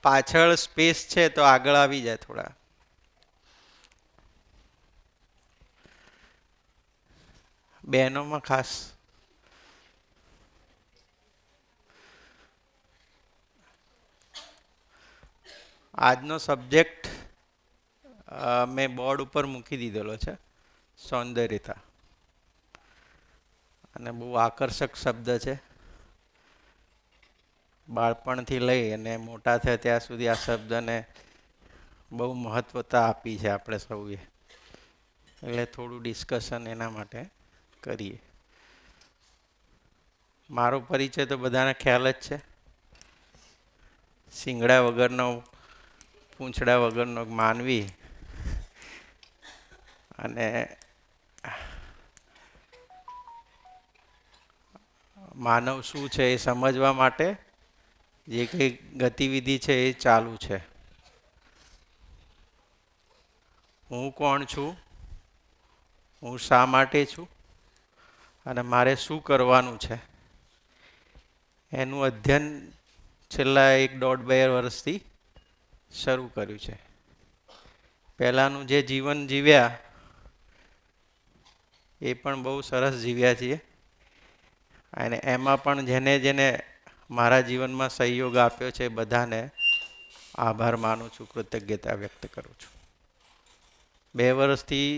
પાછળ સ્પેસ છે તો આગળ આવી જાય થોડા. બહેનોમાં ખાસ. આજનો સબ્જેક્ટ મેં બોર્ડ ઉપર મૂકી દીધેલો છે, સૌંદર્યતા. અને બહુ આકર્ષક શબ્દ છે. બાળપણથી લઈ અને મોટા થયા ત્યાં સુધી આ શબ્દને બહુ મહત્વતા આપી છે આપણે સૌએ. એટલે થોડું ડિસ્કશન એના માટે કરીએ. મારો પરિચય તો બધાને ખ્યાલ જ છે. શિંગડા વગરનો, પૂંછડા વગરનો માનવી. અને માનવ શું છે એ સમજવા માટે જે કંઈ ગતિવિધિ છે એ ચાલુ છે. હું કોણ છું, હું શા માટે છું અને મારે શું કરવાનું છે, એનું અધ્યયન છેલ્લા 1.5-2 વર્ષથી શરૂ કર્યું છે. પહેલાંનું જે જીવન જીવ્યા એ પણ બહુ સરસ જીવ્યા છીએ. અને એમાં પણ જેને જેને મારા જીવનમાં સહયોગ આપ્યો છે બધાને આભાર માનું છું, કૃતજ્ઞતા વ્યક્ત કરું છું. 2 વર્ષથી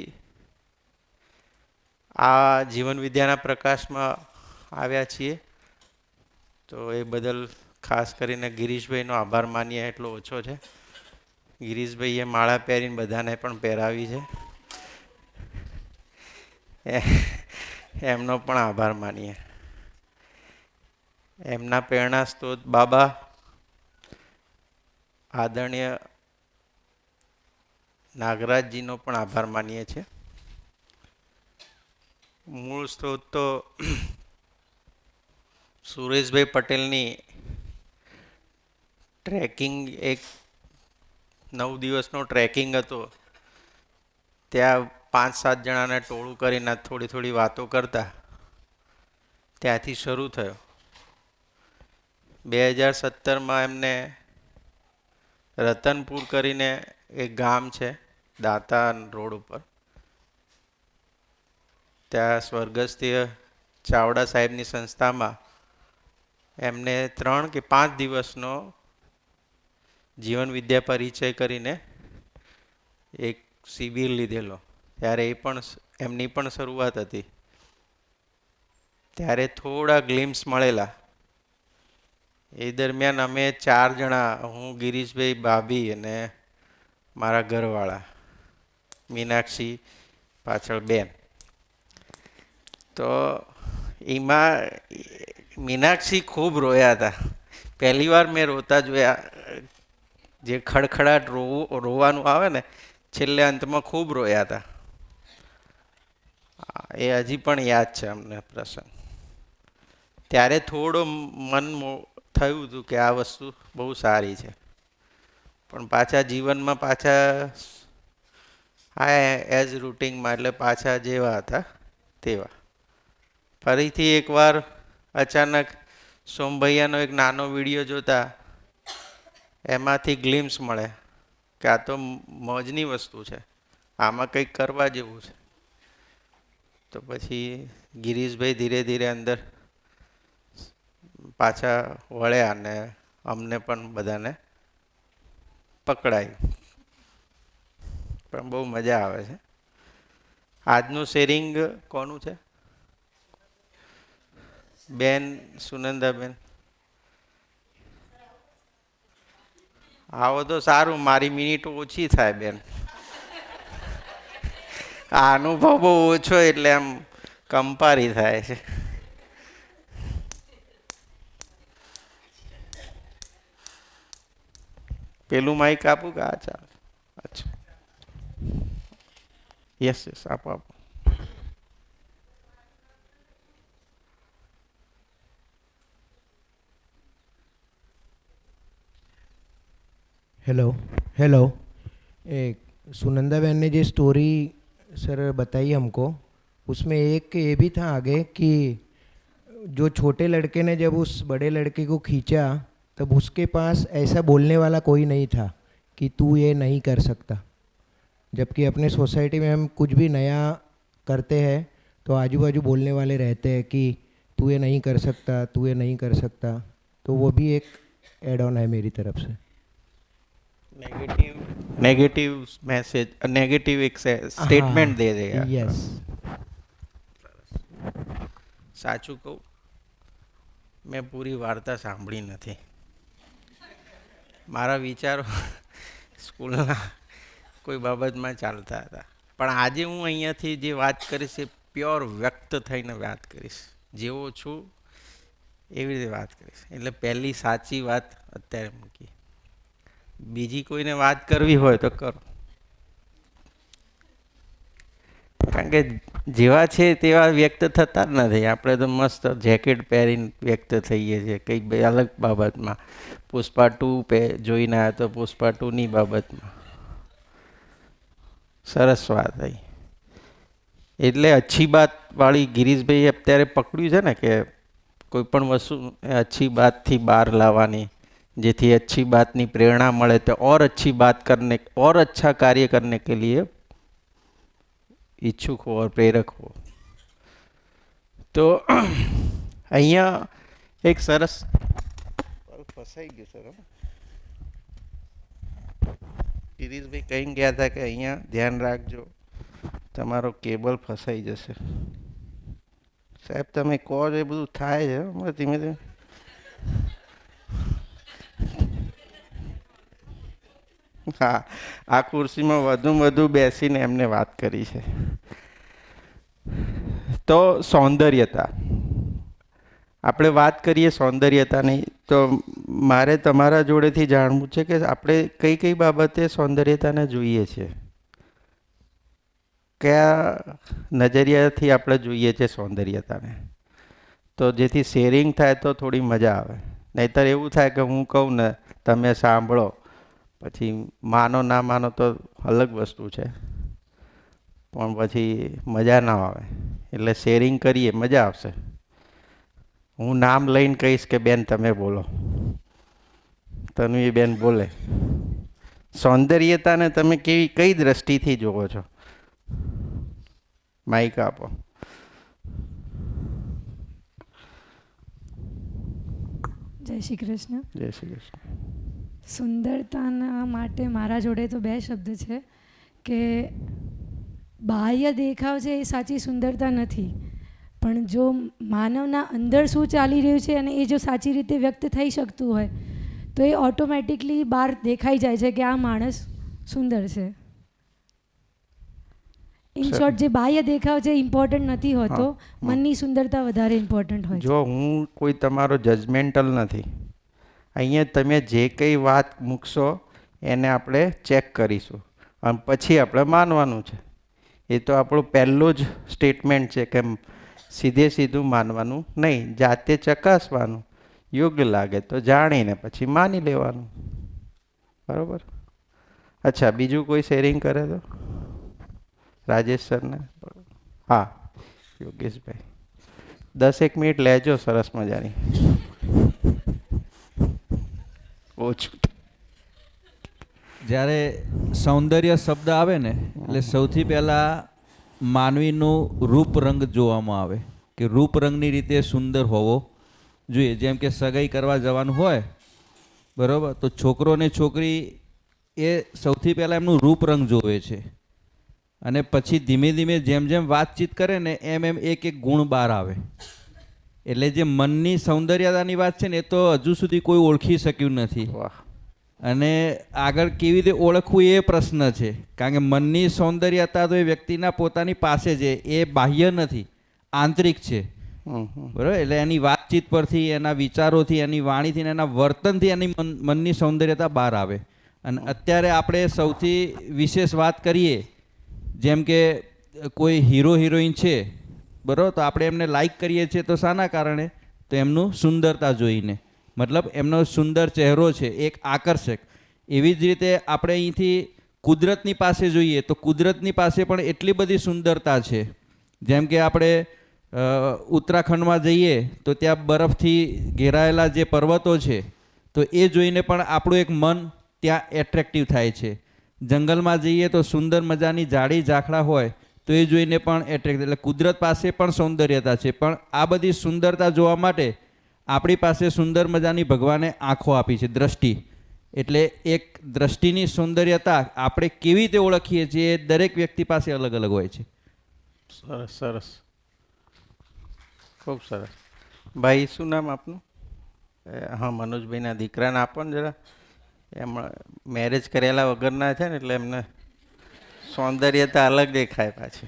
આ જીવન વિદ્યાના પ્રકાશમાં આવ્યા છીએ, તો એ બદલ ખાસ કરીને ગિરીશભાઈનો આભાર માનીએ એટલો ઓછો છે. ગિરીશભાઈએ માળા પહેરીને બધાને પણ પહેરાવી છે, એમનો પણ આભાર માનીએ. એમના પ્રેરણા સ્ત્રોત બાબા આદરણીય નાગરાજજીનો પણ આભાર માનીએ છીએ. મૂળ સ્ત્રોત તો સુરેશભાઈ પટેલની ટ્રેકિંગ, એક 9 દિવસનો ટ્રેકિંગ હતો. ત્યાં 5-7 જણાને ટોળું કરીને થોડી થોડી વાતો કરતા ત્યાંથી શરૂ થયો. 2017માં એમને રતનપુર કરીને એક ગામ છે દાતા રોડ ઉપર, ત્યાં સ્વર્ગસ્થીય ચાવડા સાહેબની સંસ્થામાં એમને 3 કે 5 દિવસનો જીવન વિદ્યા પરિચય કરીને એક શિબિર લીધેલો. ત્યારે એ પણ એમની પણ શરૂઆત હતી. ત્યારે થોડા ગ્લિમ્સ મળેલા. એ દરમિયાન અમે 4 જણા, હું, ગિરીશભાઈ, ભાભી અને મારા ઘરવાળા મીનાક્ષી, પાછળ બેન. તો એમાં મીનાક્ષી ખૂબ રોયા હતા. પહેલી વાર મેં રોતા જોયા. જે ખડખડાટ રોવાનું આવે ને, છેલ્લે અંતમાં ખૂબ રોયા હતા. એ હજી પણ યાદ છે અમને પ્રસંગ. ત્યારે થોડો મન થયું હતું કે આ વસ્તુ બહુ સારી છે, પણ પાછા જીવનમાં પાછા એઝ રૂટિનમાં, એટલે પાછા જેવા હતા તેવા. ફરીથી એકવાર અચાનક સોમભૈયાનો એક નાનો વિડીયો જોતા એમાંથી ગ્લિમ્સ મળે કે આ તો મોજની વસ્તુ છે, આમાં કંઈક કરવા જેવું છે. તો પછી ગિરીશભાઈ ધીરે ધીરે અંદર પાછા વળ્યા અને અમને પણ બધાને પકડાયું. પણ બહુ મજા આવે છે. આજનું શેરિંગ કોનું છે? બેન સુનંદાબેન. આવો તો સારું, મારી મિનિટ ઓછી થાય બેન. આ અનુભવ બહુ ઓછો એટલે આમ કંપારી થાય છે. પેલું માઇક આપું કે આ ચાલે? અચ્છા, યસ યસ, આપો આપો. Hello hello. एक सुनंदा बहन ने जो स्टोरी सर बताई हमको, उसमें एक ये भी था आगे कि जो छोटे लड़के ने जब उस बड़े लड़के को खींचा तब उसके पास ऐसा बोलने वाला कोई नहीं था कि तू ये नहीं कर सकता। जबकि अपने सोसाइटी में हम कुछ भी नया करते हैं तो आजू बाजू बोलने वाले रहते हैं कि तू ये नहीं कर सकता, तू ये नहीं कर सकता। तो वो भी एक एड ऑन है मेरी तरफ से। नेगेटिव मैसेज, नेगेटिव एक સ્ટેટમેન્ટ દે દે યાર. યસ, સાચું કહું, મેં પૂરી વાર્તા સાંભળી નથી. મારા વિચારો સ્કૂલના કોઈ બાબતમાં ચાલતા હતા, પણ આજે હું અહીંયાથી જે વાત કરીશ એ પ્યોર વ્યક્ત થઈને વાત કરીશ. જેવો છું એવી રીતે વાત કરીશ. એટલે પહેલી સાચી વાત અત્યારે મૂકી. બીજી કોઈને વાત કરવી હોય તો કરો, કારણ કે જેવા છે તેવા વ્યક્ત થતા જ નથી. આપણે તો મસ્ત જેકેટ પહેરીને વ્યક્ત થઈએ છીએ કંઈક અલગ બાબતમાં. પુષ્પા 2 જોઈને આવ્યા તો પુષ્પા 2ની બાબતમાં સરસ વાત થઈ. એટલે અચ્છી બાત વાળી ગિરીશભાઈ અત્યારે પકડ્યું છે ને કે કોઈ પણ વસ્તુ અચ્છી બાતથી બહાર લાવવાની, જેથી अच्छी बात ની प्रेरणा મળે तो और अच्छी बात करने और अच्छा कार्य करने के लिए इच्छुक हो और प्रेरक हो. तो અહીંયા એક સરસ ફસાઈ ગયું સર. ગિરીશભાઈ કહી ગયા હતા કે અહીંયા ધ્યાન રાખજો, તમારો કેબલ ફસાઈ જશે. સાહેબ તમે કહો છો એ બધું થાય છે હમણાં ધીમે ધીમે. હા, આ ખુરશીમાં વધુ બેસીને એમને વાત કરી છે. તો સૌંદર્યતા, આપણે વાત કરીએ સૌંદર્યતાની, તો મારે તમારા જોડેથી જાણવું છે કે આપણે કઈ કઈ બાબતે સૌંદર્યતાને જોઈએ છીએ, કયા નજરિયાથી આપણે જોઈએ છે સૌંદર્યતાને, તો જેથી શેરિંગ થાય તો થોડી મજા આવે. નહીંતર એવું થાય કે હું કહું ને તમે સાંભળો, પછી માનો ના માનો તો અલગ વસ્તુ છે, પણ પછી મજા ના આવે. એટલે શેરિંગ કરીએ, મજા આવશે. હું નામ લઈને કહીશ કે બેન તમે બોલો, તનવી બેન બોલે. સૌંદર્યતાને તમે કઈ દ્રષ્ટિથી જુઓ છો? માઇક આપો. જય શ્રી કૃષ્ણ. જય શ્રી કૃષ્ણ. સુંદરતાના માટે મારા જોડે તો 2 શબ્દ છે કે બાહ્ય દેખાવ છે એ સાચી સુંદરતા નથી, પણ જો માનવના અંદર શું ચાલી રહ્યું છે અને એ જો સાચી રીતે વ્યક્ત થઈ શકતું હોય તો એ ઓટોમેટિકલી બહાર દેખાઈ જાય છે કે આ માણસ સુંદર છે. ઇન શોર્ટ, જે બાહ્ય દેખાવ છે ઇમ્પોર્ટન્ટ નથી હોતો, મનની સુંદરતા વધારે ઇમ્પોર્ટન્ટ હોય છે. જો હું કોઈ તમારો જજમેન્ટલ નથી, અહીંયા તમે જે કંઈ વાત મૂકશો એને આપણે ચેક કરીશું અને પછી આપણે માનવાનું છે. એ તો આપણું પહેલું જ સ્ટેટમેન્ટ છે કે સીધું માનવાનું નહીં, જાતે ચકાસવાનું, યોગ્ય લાગે તો જાણીને પછી માની લેવાનું. બરાબર? અચ્છા, બીજું કોઈ શેરિંગ કરે તો રાજેશ સરને. હા, યોગેશભાઈ 10 મિનિટ લેજો, સરસ મજાની. ઓછું. જ્યારે સૌંદર્ય શબ્દ આવે ને એટલે સૌથી પહેલાં માનવીનું રૂપ રંગ જોવામાં આવે કે રૂપ રંગની રીતે સુંદર હોવો જોઈએ. જેમ કે સગાઈ કરવા જવાનું હોય, બરાબર, તો છોકરો ને છોકરી એ સૌથી પહેલાં એમનું રૂપ રંગ જોવે છે અને પછી ધીમે ધીમે જેમ જેમ વાતચીત કરે ને એમ એમ એક ગુણ બહાર આવે. એટલે જે મનની સૌંદર્યતાની વાત છે ને એ તો હજુ સુધી કોઈ ઓળખી શક્યું નથી. વાહ. અને આગળ કેવી રીતે ઓળખવું એ પ્રશ્ન છે, કારણ કે મનની સૌંદર્યતા તો એ વ્યક્તિના પોતાની પાસે છે, એ બાહ્ય નથી, આંતરિક છે. બરાબર? એટલે એની વાતચીત પરથી, એના વિચારોથી, એની વાણીથી, એના વર્તનથી એની મનની સૌંદર્યતા બહાર આવે. અને અત્યારે આપણે સૌથી વિશેષ વાત કરીએ, જેમ કે કોઈ હીરો હિરોઈન છે, બરાબર, તો આપણે એમને લાઈક કરીએ છીએ તો શાના કારણે? તો એમનું સુંદરતા જોઈને, મતલબ એમનો સુંદર ચહેરો છે, એક આકર્ષક. એવી જ રીતે આપણે અહીંથી કુદરતની પાસે જોઈએ તો કુદરતની પાસે પણ એટલી બધી સુંદરતા છે. જેમ કે આપણે ઉત્તરાખંડમાં જઈએ તો ત્યાં બરફથી ઘેરાયેલા જે પર્વતો છે, તો એ જોઈને પણ આપણું એક મન ત્યાં એટ્રેક્ટિવ થાય છે. જંગલમાં જઈએ તો સુંદર મજાની ઝાડી ઝાખડા હોય તો એ જોઈને પણ એટ્રેક્ટ, એટલે કુદરત પાસે પણ સૌંદર્યતા છે, પણ આ બધી સુંદરતા જોવા માટે આપણી પાસે સુંદર મજાની ભગવાને આંખો આપી છે, દ્રષ્ટિ. એટલે એક દ્રષ્ટિની સૌંદર્યતા આપણે કેવી રીતે ઓળખીએ છીએ એ દરેક વ્યક્તિ પાસે અલગ અલગ હોય છે. સરસ સરસ, ખૂબ સરસ. ભાઈ શું નામ આપનું? હા, મનોજભાઈના દીકરાને આપો ને જરા. એમણે મેરેજ કરેલા વગરના છે ને એટલે એમને સૌંદર્યતા અલગ દેખાય પાછી.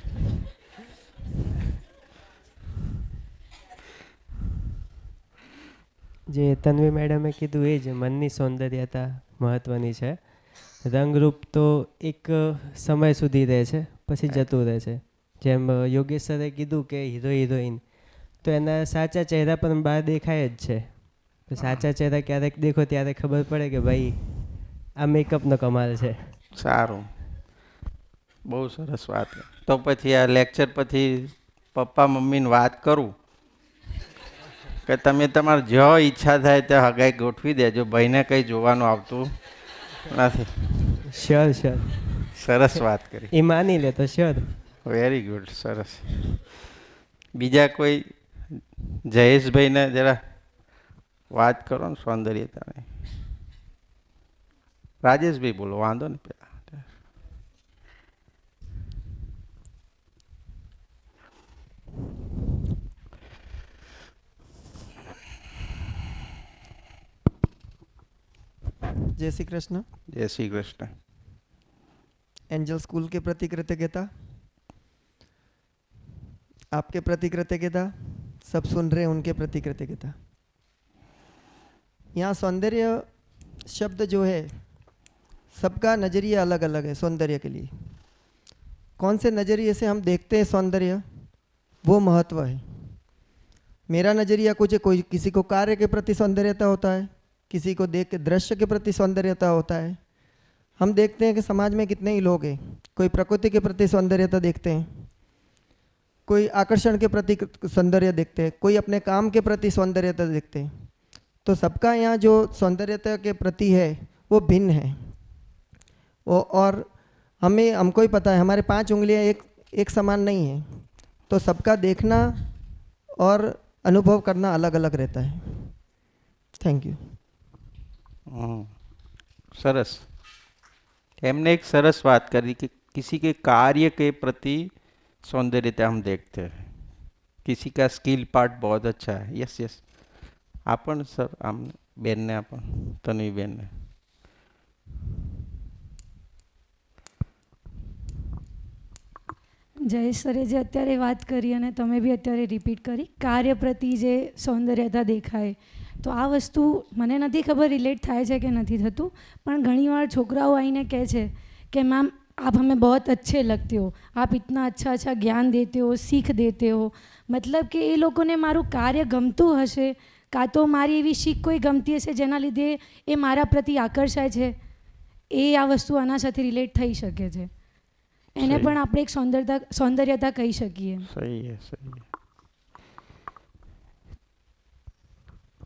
જે તન્વી મેડમે કીધું એ જ, મનની સૌંદર્યતા મહત્ત્વની છે. રંગરૂપ તો એક સમય સુધી રહે છે, પછી જતું રહે છે. જેમ યોગેશ સરે કીધું કે હીરો હિરોઈન તો એના સાચા ચહેરા પર બહાર દેખાય જ છે. તો સાચા ચહેરા ક્યારેક દેખો ત્યારે ખબર પડે કે ભાઈ આ મેકઅપનો કમાલ છે. સારું, બહુ સરસ વાત. તો પછી આ લેક્ચર પછી પપ્પા મમ્મીને વાત કરું કે તમે તમારે જો ઈચ્છા થાય ત્યાં હગાઈ ગોઠવી દેજો, ભાઈને કંઈ જોવાનું આવતું નથી. શ્યોર શ્યોર, સરસ વાત કરી. એ માની લે તો શ્યોર. વેરી ગુડ, સરસ. બીજા કોઈ? જયેશભાઈને જરા વાત કરો ને સૌંદર્યતાની. રાજેશભાઈ બોલો, વાંધો નહીં. પેલા जय श्री कृष्ण। जय श्री कृष्ण। एंजल स्कूल के प्रति कृतज्ञता, आपके प्रति कृतज्ञता, सब सुन रहे हैं उनके प्रति कृतज्ञता। यहाँ सौंदर्य शब्द जो है सबका नज़रिया अलग अलग है सौंदर्य के लिए। कौन से नज़रिए से हम देखते हैं सौंदर्य, वो महत्व है। मेरा नज़रिया कुछ है, कोई किसी को कार्य के प्रति सौंदर्यता होता है, किसी को देख के दृश्य के प्रति सौंदर्यता होता है। हम देखते हैं कि समाज में कितने ही लोग हैं, कोई प्रकृति के प्रति सौंदर्यता देखते हैं, कोई आकर्षण के प्रति सौंदर्य देखते हैं, कोई अपने काम के प्रति सौंदर्यता देखते हैं। तो सबका यहाँ जो सौंदर्यता के प्रति है वो भिन्न है। वो और हमको ही पता है हमारे 5 उंगलियाँ एक समान नहीं है, तो सबका देखना और अनुभव करना अलग अलग रहता है। Thank you. सरस। हमने एक सरस बात करी कि किसी के कार्य के प्रति सौंदर्यता हम देखते हैं, किसी का स्किल पार्ट बहुत अच्छा है। यस यस, आपन सर आम बेन ने आपन तन्वी बेन ने જયેશ સરે જે અત્યારે વાત કરી અને તમે બી અત્યારે રિપીટ કરી, કાર્ય પ્રતિ જે સૌંદર્યતા દેખાય, તો આ વસ્તુ મને નથી ખબર રિલેટ થાય છે કે નથી થતું, પણ ઘણીવાર છોકરાઓ આવીને કહે છે કે મેમ आप हमें बहुत अच्छे लगते हो, आप इतना अच्छा अच्छा ज्ञान देते हो, सीख देते हो। मतलब કે એ લોકોને મારું કાર્ય ગમતું હશે, કાં તો મારી એવી શીખ કોઈ ગમતી હશે જેના લીધે એ મારા પ્રતિ આકર્ષાય છે। એ આ વસ્તુ આના સાથે રિલેટ થઈ શકે છે, એને પણ આપણે એક સૌંદર્યતા કહી શકીએ। सही है, सही है।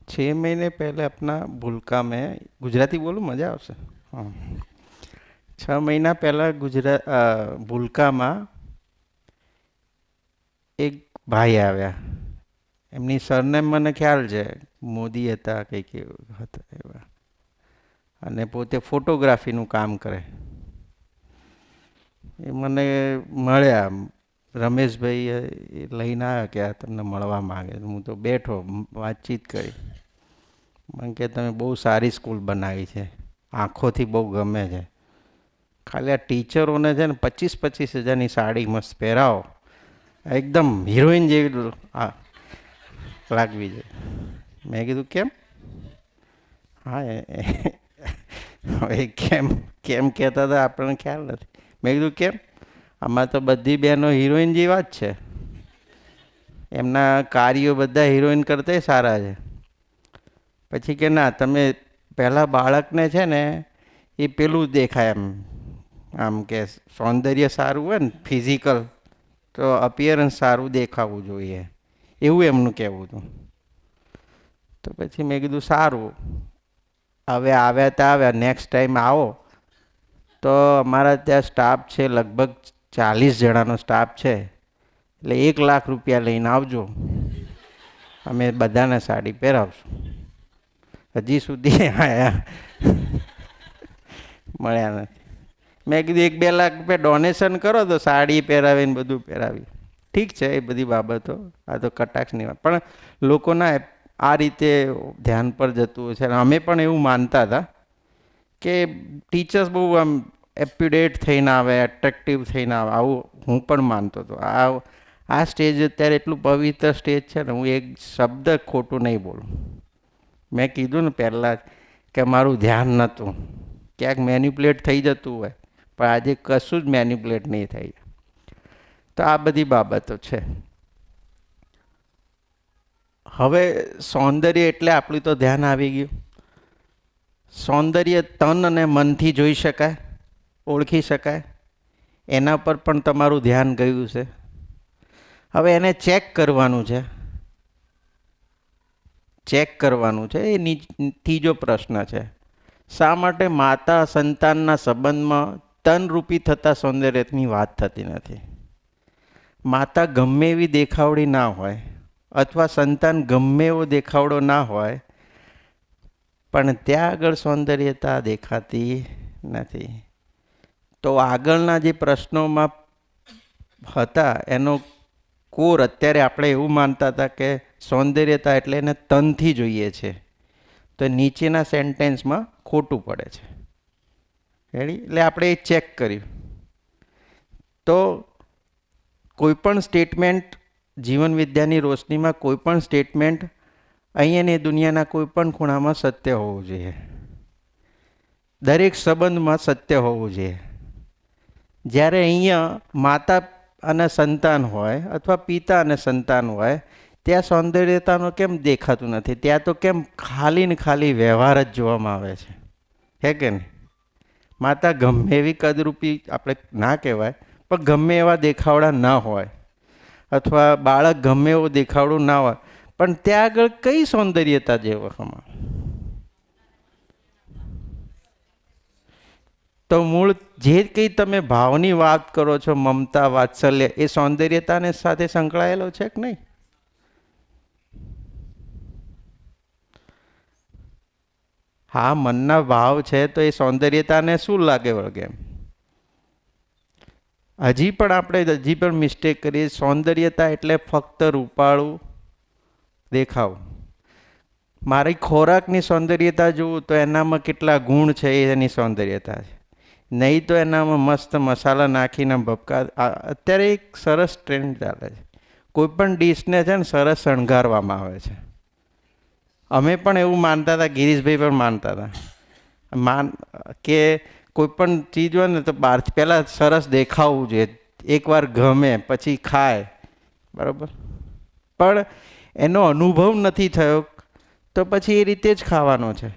6 महीने पहले अपना भूलका में, गुजराती बोलूँ मजा आवशे। हाँ, 6 महीना पहला भूलका में एक भाई आव्या, एमनी सरनेम मने ख्याल छे, मोदी हता कंईक हता एवा, अने पोते फोटोग्राफीनुं काम करे। ए मने मळ्या, रमेशभाई लईने आव्या के आ तमने मळवा मांगे। हूँ तो बैठो, बातचीत करी। मन के तमे बहु सारी स्कूल बनावी छे, आँखोथी बहु गमे छे, खाली आ टीचरों ने 25-25 हज़ार साड़ी मस्त पहराओ, एकदम हीरोइन जेवी लागवी जोईए। मैं कीधुं केम? हाँ केम केम कहता था आपने ख्याल नहीं। मैं कीधुं केम? आमां तो बधी बहनों हीरोइन जेवा ज छे, एमना कार्यो बधा हीरोइन करते सारा है। पछी के ना तमे पहला बाळकने छे ने ए पेलुं देखाय एम, आम के सौंदर्य सारू है ने फिजिकल, तो अपियरन्स सारू देखावुं जोईए, एवुं एमनुं कहेवुं हतुं। तो पछी मैं कीधुं सारूं, 2 महीना पहला 2 महीना पहला गुजराती बोलूं मजा आवशे। हाँ, 6 महीना पहला गुजराती बोलूँ मजा आवशे। हाँ, હવે આવ્યા તા આવ્યા, નેક્સ્ટ ટાઈમ આવો તો અમારા ત્યાં સ્ટાફ છે, લગભગ 40 જણાનો સ્ટાફ છે, એટલે 1 લાખ રૂપિયા લઈને આવજો, અમે બધાને સાડી પહેરાવશું. હજી સુધી આયા મળ્યા નથી. મેં કીધું 1-2 લાખ રૂપિયા ડોનેશન કરો તો સાડી પહેરાવીને બધું પહેરાવી. ઠીક છે એ બધી બાબતો, આ તો કટાક્ષની વાત, પણ લોકોના આ રીતે ધ્યાન પર જતું હોય છે. અમે પણ એવું માનતા હતા કે ટીચર્સ બહુ આમ એપ્યુડેટ થઈને આવે, એટ્રેક્ટિવ થઈને આવે, આવું હું પણ માનતો હતો. આ સ્ટેજ અત્યારે એટલું પવિત્ર સ્ટેજ છે ને, હું એક શબ્દ ખોટું નહીં બોલું. મેં કીધું ને પહેલાં કે મારું ધ્યાન નહોતું, ક્યાંક મેન્યુપ્યુલેટ થઈ જતું હોય, પણ આજે કશું જ મેન્યુપ્યુલેટ નહીં થઈ. તો આ બધી બાબતો છે. હવે સૌંદર્ય એટલે આપણું તો ધ્યાન આવી ગયું. સૌંદર્ય તન અને મનથી જોઈ શકાય, ઓળખી શકાય, એના પર પણ તમારું ધ્યાન ગયું છે. હવે એને ચેક કરવાનું છે, એ ત્રીજો પ્રશ્ન છે. શા માટે માતા સંતાનના સંબંધમાં તનરૂપી થતા સૌંદર્યની વાત થતી નથી? માતા ગમે એવી દેખાવડી ના હોય, અથવા સંતાન ગમે એવો દેખાવડો ના હોય, પણ ત્યાં આગળ સૌંદર્યતા દેખાતી નથી. તો આગળના જે પ્રશ્નોમાં હતા એનો કોર અત્યારે આપણે એવું માનતા હતા કે સૌંદર્યતા એટલે એને તનથી જોઈએ છે, તો નીચેના સેન્ટેન્સમાં ખોટું પડે છે. એટલે આપણે એ ચેક કર્યું. તો કોઈપણ સ્ટેટમેન્ટ, જીવન વિદ્યાની રોશનીમાં કોઈપણ સ્ટેટમેન્ટ અહીંયાની દુનિયાના કોઈપણ ખૂણામાં સત્ય હોવું જોઈએ. દરેક સંબંધમાં સત્ય હોવું જોઈએ. જ્યારે અહીંયા માતા અને સંતાન હોય અથવા પિતા અને સંતાન હોય, ત્યાં સૌંદર્યતાનો કેમ દેખાતું નથી? ત્યાં તો કેમ ખાલી ને ખાલી વ્યવહાર જ જોવામાં આવે છે, હે કે નહીં? માતા ગમે એવી કદરૂપી આપણે ના કહેવાય, પણ ગમે એવા દેખાવડા ના હોય, અથવા બાળક ગમે એવો દેખાવડું ના હોય, પણ ત્યાં આગળ કઈ સૌંદર્યતા જેવામાં? તો મૂળ જે કંઈ તમે ભાવની વાત કરો છો, મમતા, વાત્સલ્ય, એ સૌંદર્યતાને સાથે સંકળાયેલો છે કે નહીં? હા, મનના ભાવ છે તો એ સૌંદર્યતાને શું લાગે વળગે? હજી પણ મિસ્ટેક કરીએ. સૌંદર્યતા એટલે ફક્ત રૂપાળું દેખાવ. મારી ખોરાકની સૌંદર્યતા જોઉં તો એનામાં કેટલા ગુણ છે એ એની સૌંદર્યતા છે. નહીં તો એનામાં મસ્ત મસાલા નાખીને ભપકા. અત્યારે એક સરસ ટ્રેન્ડ ચાલે છે, કોઈ પણ ડીશને છે ને સરસ શણગારવામાં આવે છે. અમે પણ એવું માનતા હતા, ગિરીશભાઈ પણ માનતા હતા કે કોઈ પણ ચીજ હોય ને તો બહારથી પહેલાં સરસ દેખાવું જોઈએ, એકવાર ગમે પછી ખાય, બરાબર? પણ એનો અનુભવ નથી થયો તો પછી એ રીતે જ ખાવાનો છે.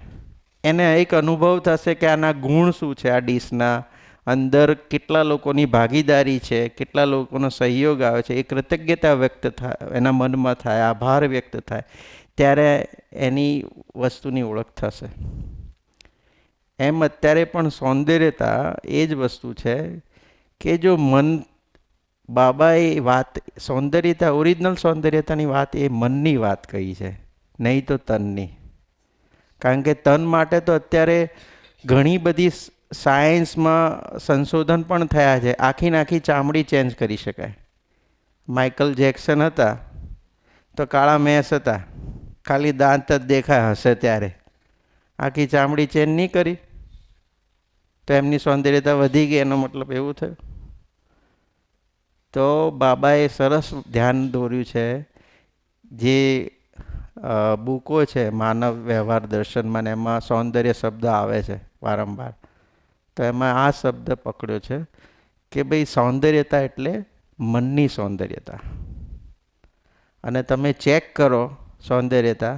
એને એક અનુભવ થશે કે આના ગુણ શું છે, આ ડીશના અંદર કેટલા લોકોની ભાગીદારી છે, કેટલા લોકોનો સહયોગ આવે છે, એ કૃતજ્ઞતા વ્યક્ત થાય, એના મનમાં થાય, આભાર વ્યક્ત થાય, ત્યારે એની વસ્તુની ઓળખ થશે. એમ અત્યારે પણ સૌંદર્યતા એ જ વસ્તુ છે કે જો મન, બાબાએ વાત સૌંદર્યતા, ઓરિજિનલ સૌંદર્યતાની વાત એ મનની વાત કહી છે, નહીં તો તનની. કારણ કે તન માટે તો અત્યારે ઘણી બધી સાયન્સમાં સંશોધન પણ થયા છે. આખી ચામડી ચેન્જ કરી શકાય. માઇકલ જેક્સન હતા તો કાળા મેસ હતા, ખાલી દાંત જ દેખાય હશે ત્યારે, આખી ચામડી ચેન્જ નહીં કરી તો એમની સૌંદર્યતા વધી ગઈ, એનો મતલબ એવું થયું. તો બાબાએ સરસ ધ્યાન દોર્યું છે. જે બુકો છે માનવ વ્યવહાર દર્શનમાં, ને એમાં સૌંદર્ય શબ્દ આવે છે વારંવાર, તો એમાં આ શબ્દ પકડ્યો છે કે ભાઈ સૌંદર્યતા એટલે મનની સૌંદર્યતા. અને તમે ચેક કરો સૌંદર્યતા,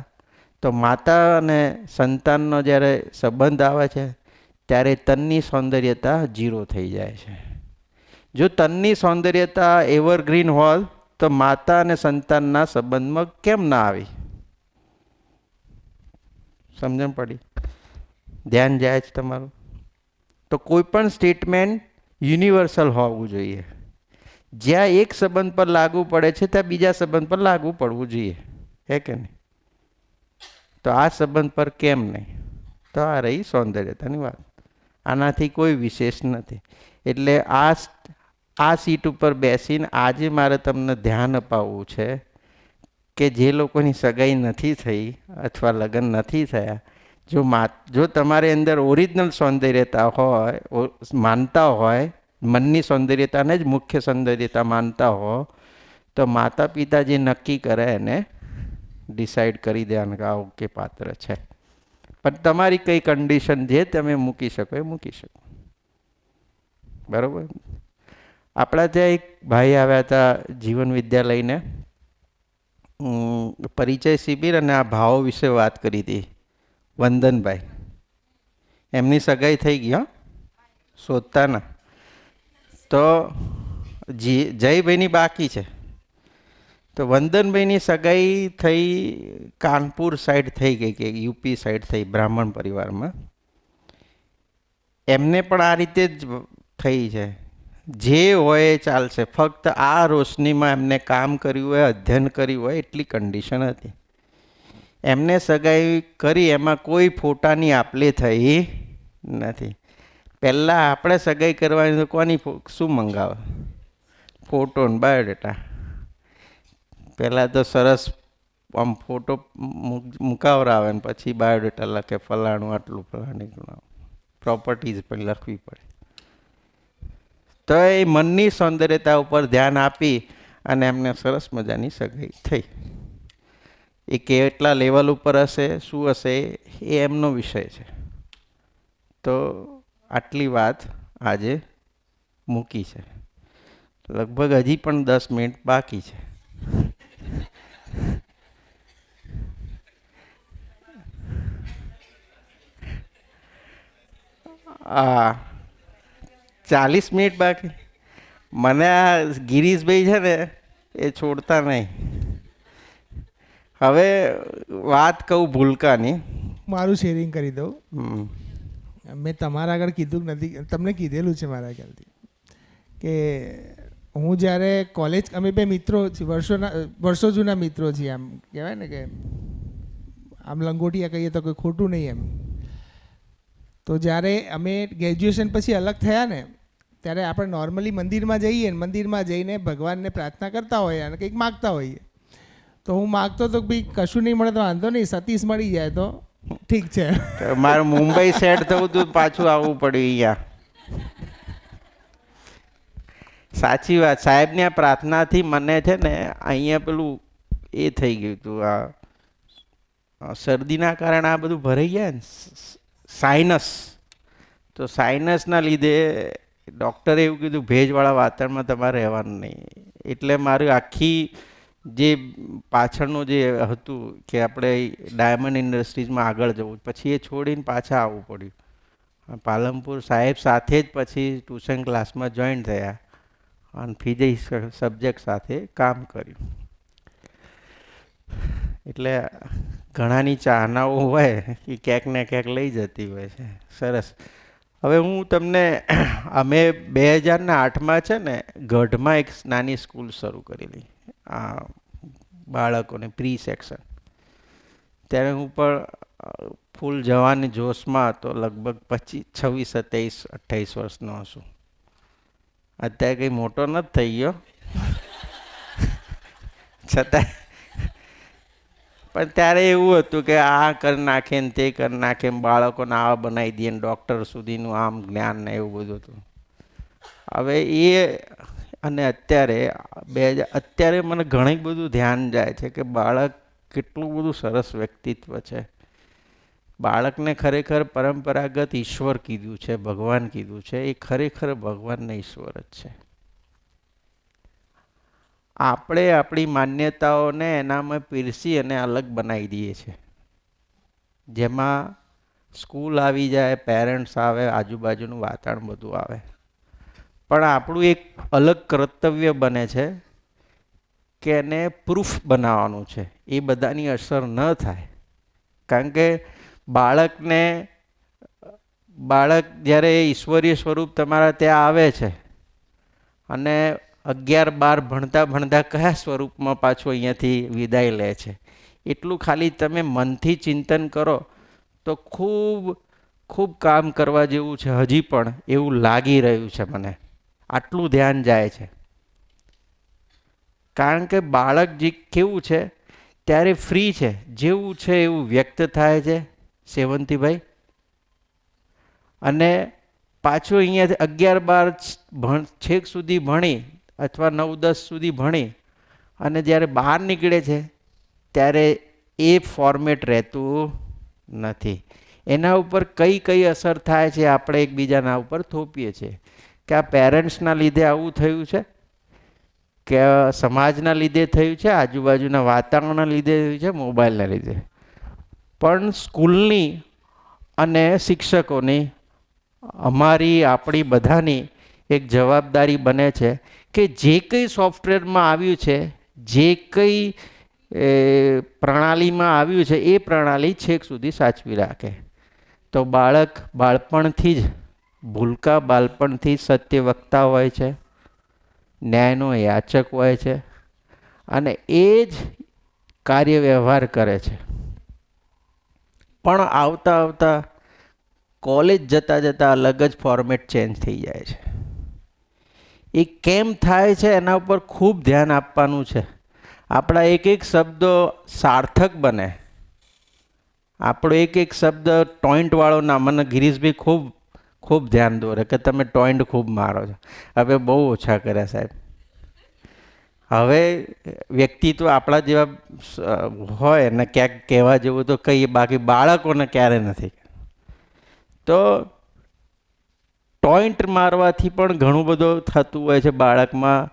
તો માતા અને સંતાનનો જ્યારે સંબંધ આવે છે ત્યારે તનની સૌંદર્યતા 0 થઈ જાય છે. જો તનની સૌંદર્યતા એવરગ્રીન હોય તો માતા અને સંતાનના સંબંધમાં કેમ ના આવી? સમજણ પડી? ધ્યાન જાય છે તમારું? તો કોઈ પણ સ્ટેટમેન્ટ યુનિવર્સલ હોવું જોઈએ. જ્યાં એક સંબંધ પર લાગુ પડે છે ત્યાં બીજા સંબંધ પર લાગુ પડવું જોઈએ, હે કે નહીં? તો આ સંબંધ પર કેમ નહીં? તો આ રહી સૌંદર્યતાની વાત. આનાથી કોઈ વિશેષ નથી. એટલે આ સીટ ઉપર બેસીને આજે મારે તમને ધ્યાન અપાવવું છે કે જે લોકોની સગાઈ નથી થઈ અથવા લગ્ન નથી થયા, જો તમારી અંદર ઓરિજિનલ સૌંદર્યતા હોય, માનતા હોય, મનની સૌંદર્યતાને જ મુખ્ય સૌંદર્યતા માનતા હો, તો માતા પિતા જે નક્કી કરે એને ડિસાઈડ કરી દેવાનું કે આ ઓકે પાત્ર છે. પણ તમારી કઈ કન્ડિશન જે તમે મૂકી શકો એ મૂકી શકો. બરાબર? આપણા ત્યાં એક ભાઈ આવ્યા હતા જીવન વિદ્યા લઈને, પરિચય શિબિર અને આ ભાવો વિશે વાત કરી હતી. વંદનભાઈ, એમની સગાઈ થઈ ગઈ, હા, શોધતાના. તો જયભાઈની બાકી છે. તો વંદનભાઈની સગાઈ થઈ કાનપુર સાઈડ થઈ ગઈ, કે યુપી સાઈડ થઈ, બ્રાહ્મણ પરિવારમાં. એમને પણ આ રીતે જ થઈ છે. જે હોય એ ચાલશે, ફક્ત આ રોશનીમાં એમને કામ કર્યું હોય, અધ્યયન કર્યું હોય એટલી કન્ડિશન હતી. એમને સગાઈ કરી એમાં કોઈ ફોટાની આપલે થઈ નથી. પહેલાં આપણે સગાઈ કરવાની તો કોની શું મંગાવે? ફોટો ને બાયોડેટા. પહેલાં તો સરસ આમ ફોટો મુકાવરાવે ને પછી બાયોડેટા લખે, ફલાણું આટલું, ફલાણું પ્રોપર્ટીઝ પણ લખવી પડે. તો એ મનની સૌંદર્યતા ઉપર ધ્યાન આપી અને એમને સરસ મજાની સગાઈ થઈ. એ કેટલા લેવલ ઉપર હશે, શું હશે, એ એમનો વિષય છે. તો આટલી વાત આજે મૂકી છે. લગભગ હજી પણ 10 મિનિટ બાકી છે. આ 40 મિનિટ બાકી. મને આ ગિરીશભાઈ છે ને એ છોડતા નહીં. હવે વાત કહું ભૂલકાની. મારું શેરિંગ કરી દઉં. મેં તમારા આગળ કીધું નથી, તમને કીધેલું છે મારા ખ્યાલથી, કે હું જ્યારે કોલેજ, અમે બે મિત્રો છીએ, વર્ષો જૂના મિત્રો છીએ. આમ કહેવાય ને કે આમ લંગોટિયા કહીએ તો કોઈ ખોટું નહીં એમ. તો જ્યારે અમે ગ્રેજ્યુએશન પછી અલગ થયા ને, ત્યારે આપણે નોર્મલી મંદિરમાં જઈએ ને મંદિરમાં જઈને ભગવાનને પ્રાર્થના કરતા હોઈએ અને કંઈક માગતા હોઈએ. તો હું માગતો તો ભાઈ કશું નહીં મળે તો વાંધો નહીં, સતીશ મળી જાય તો ઠીક છે. મારે મુંબઈ સેટ થવું તું, પાછું આવવું પડ્યું અહીંયા. સાચી વાત. સાહેબની આ પ્રાર્થનાથી મને છે ને અહીંયા પેલું એ થઈ ગયું હતું, આ શરદીના કારણે આ બધું ભરાઈ ગયા ને, સાઇનસ. તો સાઇનસના લીધે ડૉક્ટરે એવું કીધું ભેજવાળા વાતાવરણમાં તમારે રહેવાનું નહીં. એટલે મારું આખી જે પાછળનું જે હતું કે આપણે ડાયમંડ ઇન્ડસ્ટ્રીઝમાં આગળ જવું, પછી એ છોડીને પાછા આવવું પડ્યું. પાલનપુર સાહેબ સાથે જ પછી ટ્યુશન ક્લાસમાં જોઈન થયા અને ફિઝિક્સ સબ્જેક્ટ સાથે કામ કર્યું. એટલે ઘણાની ચાહનાઓ હોય એ ક્યાંક ને ક્યાંક લઈ જતી હોય છે. સરસ. હવે હું તમને, અમે 2008માં છે ને ગઢમાં એક નાની સ્કૂલ શરૂ કરેલી આ બાળકોને પ્રી સેક્શન. ત્યારે હું પણ ફૂલ જવાની જોશમાં હતો, લગભગ 26, 27, 28 વર્ષનો હશું. અત્યારે કંઈ મોટો નથી થઈ ગયો છતાં પણ ત્યારે એવું હતું કે આ કરી નાખે ને તે કરી નાખે, બાળકોને આવા બનાવી દઈએ ને ડૉક્ટર સુધીનું આમ જ્ઞાન ને એવું બધું હતું. હવે એ અને અત્યારે મને ઘણું બધું ધ્યાન જાય છે કે બાળક કેટલું બધું સરસ વ્યક્તિત્વ છે. બાળકને ખરેખર પરંપરાગત ઈશ્વર કીધું છે, ભગવાન કીધું છે. એ ખરેખર ભગવાનને ઈશ્વર જ છે. આપણે આપણી માન્યતાઓને એનામાં પીરસી અને અલગ બનાવી દઈએ છીએ. જેમાં સ્કૂલ આવી જાય, પેરેન્ટ્સ આવે, આજુબાજુનું વાતાવરણ બધું આવે. પણ આપણું એક અલગ કર્તવ્ય બને છે કે એને પ્રૂફ બનાવવાનું છે, એ બધાની અસર ન થાય. કારણ કે બાળકને બાળક જ્યારે ઈશ્વરીય સ્વરૂપ તમારા ત્યાં આવે છે અને 11-12 ભણતા ભણતા કયા સ્વરૂપમાં પાછું અહીંયાથી વિદાય લે છે, એટલું ખાલી તમે મનથી ચિંતન કરો તો ખૂબ ખૂબ કામ કરવા જેવું છે. હજી પણ એવું લાગી રહ્યું છે મને, આટલું ધ્યાન જાય છે. કારણ કે બાળક જે કેવું છે ત્યારે ફ્રી છે, જેવું છે એવું વ્યક્ત થાય છે સેવંતીભાઈ. અને પાછું અહીંયાથી 11-12 છેક સુધી ભણી અથવા 9-10 સુધી ભણી અને જ્યારે બહાર નીકળે છે ત્યારે એ ફોર્મેટ રહેતું નથી. એના ઉપર કઈ કઈ અસર થાય છે આપણે એકબીજાના ઉપર થોપીએ છીએ કે આ પેરેન્ટ્સના લીધે આવું થયું છે, કે સમાજના લીધે થયું છે, આજુબાજુના વાતાવરણના લીધે થયું છે, મોબાઈલના લીધે. પણ સ્કૂલની અને શિક્ષકોની, અમારી, આપણી બધાની એક જવાબદારી બને છે કે જે કંઈ સોફ્ટવેરમાં આવ્યું છે, જે કંઈ પ્રણાલીમાં આવ્યું છે એ પ્રણાલી છેક સુધી સાચવી રાખે. તો બાળક બાળપણથી જ, ભૂલકા બાળપણથી સત્ય વક્તા હોય છે, ન્યાયનો યાચક હોય છે અને એ જ કાર્ય વ્યવહાર કરે છે. પણ આવતા આવતા કોલેજ જતાં જતાં અલગ જ ફોર્મેટ ચેન્જ થઈ જાય છે. એ કેમ થાય છે એના ઉપર ખૂબ ધ્યાન આપવાનું છે. આપણા એક એક શબ્દો સાર્થક બને. આપણો એક એક શબ્દ ટોઈન્ટવાળો ના, મને ગિરીશભાઈ ખૂબ ખૂબ ધ્યાન દોરે કે તમે ટોઈન્ટ ખૂબ મારો છો. હવે બહુ ઓછા કર્યા સાહેબ. હવે વ્યક્તિત્વ આપણા જેવા હોય ને ક્યાંક કહેવા જેવું તો કહીએ, બાકી બાળકોને ક્યારે નથી. તો ટોઈન્ટ મારવાથી પણ ઘણું બધું થતું હોય છે બાળકમાં,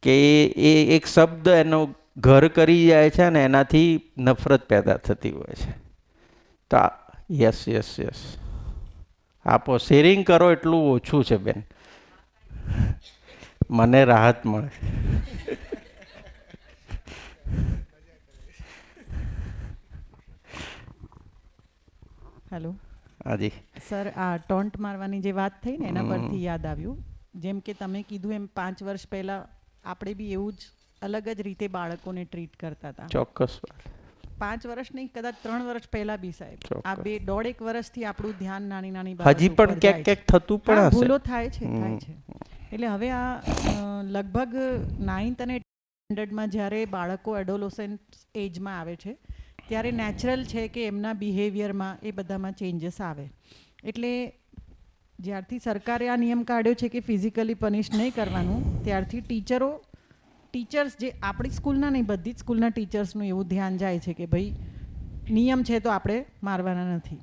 કે એ એક શબ્દ એનો ઘર કરી જાય છે અને એનાથી નફરત પેદા થતી હોય છે. તો યસ યસ યસ આપો, શેરિંગ કરો એટલું ઓછું છે બેન, મને રાહત મળે. હેલો હાજી સર, આ ટોન્ટ મારવાની જે વાત થઈ ને એના પરથી યાદ આવ્યું, જેમ કે તમે કીધું એમ 5 વર્ષ પહેલાં આપણે બી એવું જ અલગ જ રીતે બાળકોને ટ્રીટ કરતા હતા. ચોક્કસ. 5 વર્ષ નહીં, કદાચ 3 વર્ષ પહેલાં બી સાહેબ, આ 1.5 વર્ષથી આપણું ધ્યાન નાની નાની હજી પણ ક્યાંક ક્યાંક થતું પણ હશે, ભૂલો થાય છે. એટલે હવે આ લગભગ 9th અને 10th સ્ટાન્ડર્ડમાં જ્યારે બાળકો એડોલોસન્ટ એજમાં આવે છે ત્યારે નેચરલ છે કે એમના બિહેવિયરમાં એ બધામાં ચેન્જીસ આવે. એટલે જ્યારથી સરકારે આ નિયમ કાઢ્યો છે કે ફિઝિકલી પનિશ નહીં કરવાનું, ત્યારથી ટીચર્સ જે આપણી સ્કૂલના નહીં, બધી જ સ્કૂલના ટીચર્સનું એવું ધ્યાન જાય છે કે ભાઈ નિયમ છે તો આપણે મારવાના નથી.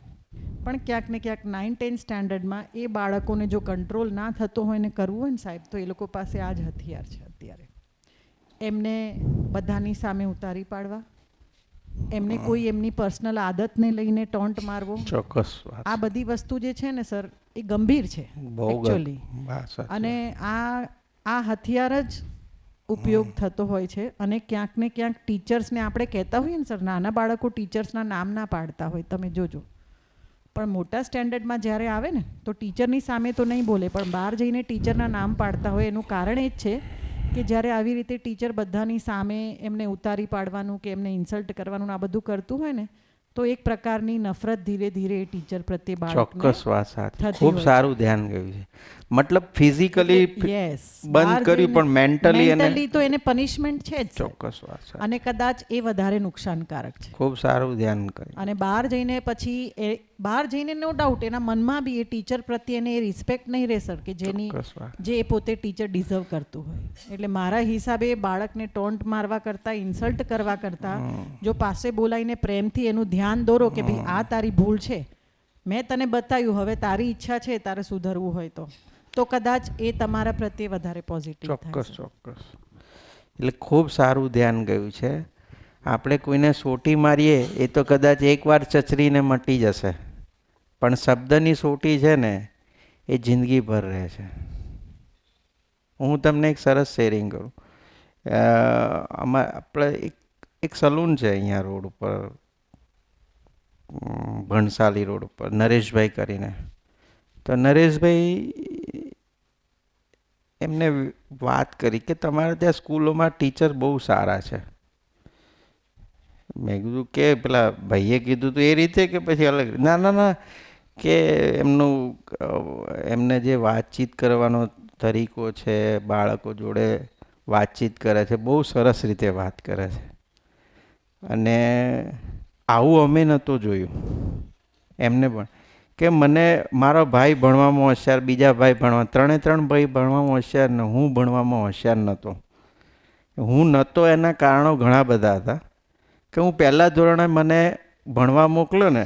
પણ ક્યાંક ને ક્યાંક 9-10 સ્ટાન્ડર્ડમાં એ બાળકોને જો કંટ્રોલ ના થતો હોય ને કરવું હોય ને સાહેબ, તો એ લોકો પાસે આ જ હથિયાર છે અત્યારે. એમને બધાની સામે ઉતારી પાડવા, એમને કોઈ એમની પર્સનલ આદતને લઈને ટોન્ટ મારવો. ચોક્કસ. આ બધી વસ્તુ જે છે ને સર, એ ગંભીર છે એકચ્યુઅલી. અને આ હથિયાર જ ઉપયોગ થતો હોય છે. અને ક્યાંક ને ક્યાંક ટીચર્સને આપણે કહેતા હોઈએ ને સર, નાના બાળકો ટીચર્સના નામ ના પાડતા હોય, તમે જોજો. પણ મોટા સ્ટેન્ડર્ડમાં જ્યારે આવે ને તો ટીચરની સામે તો નહીં બોલે, પણ બહાર જઈને ટીચરના નામ પાડતા હોય. એનું કારણ એ જ છે કે જ્યારે આવી રીતે ટીચર બધાની સામે એમને ઉતારી પાડવાનું કે એમને ઇન્સલ્ટ કરવાનું આ બધું કરતું હોય ને, તો એક પ્રકારની નફરત ધીરે ધીરે એ ટીચર પ્રત્યે બાળકને ચોક્કસ વાત સાચી, ખૂબ સારું ધ્યાન ગયું છે. મતલબ ફિઝિકલી બંધ કર્યું પણ મેન્ટલી તો એને પનિશમેન્ટ છે જ. ચોક્કસ વાત. અને કદાચ એ વધારે નુકસાનકારક છે. ખૂબ સારું ધ્યાન કર્યું. અને બહાર જઈને પછી બહાર જઈને નો ડાઉટ એના મનમાં બી એ ટીચર પ્રત્યે એને એ રિસ્પેક્ટ નહીં રહે સર, કે જે એ પોતે ટીચર ડિઝર્વ કરતું હોય. એટલે મારા હિસાબે બાળકને ટોન્ટ મારવા કરતાં, ઇન્સલ્ટ કરવા કરતાં જો પાસે બોલાવીને પ્રેમથી એનું ધ્યાન દોરો કે ભાઈ આ તારી ભૂલ છે, મેં તને બતાવ્યું, હવે તારી ઈચ્છા છે તારે સુધરવું હોય તો કદાચ એ તમારા પ્રત્યે વધારે પોઝિટિવ થાય. ચોક્કસ ચોક્કસ. એટલે ખૂબ સારું ધ્યાન ગયું છે. આપણે કોઈને સોટી મારીએ એ તો કદાચ એકવાર ચચરીને મટી જશે, પણ શબ્દની સોટી છે ને એ જિંદગીભર રહે છે. હું તમને એક સરસ શેરિંગ કરું. આપણે એક સલૂન છે અહીંયા રોડ ઉપર, ભણસાલી રોડ ઉપર, નરેશભાઈ કરીને. તો નરેશભાઈ એમને વાત કરી કે તમારે ત્યાં સ્કૂલોમાં ટીચર બહુ સારા છે. મેં કીધું કે પેલા ભાઈએ કીધું તો એ રીતે કે પછી અલગ? ના ના ના, કે એમને જે વાતચીત કરવાનો તરીકો છે, બાળકો જોડે વાતચીત કરે છે, બહુ સરસ રીતે વાત કરે છે. અને આવું અમે નહોતું જોયું એમને પણ, કે મને મારો ભાઈ ભણવામાં હોશિયાર, બીજા ભાઈ ત્રણ ભાઈ ભણવામાં હોશિયાર ને હું ભણવામાં હોશિયાર નહોતો. હું નહોતો એના કારણો ઘણા બધા હતા. કે હું પહેલા ધોરણે મને ભણવા મોકલ્યો ને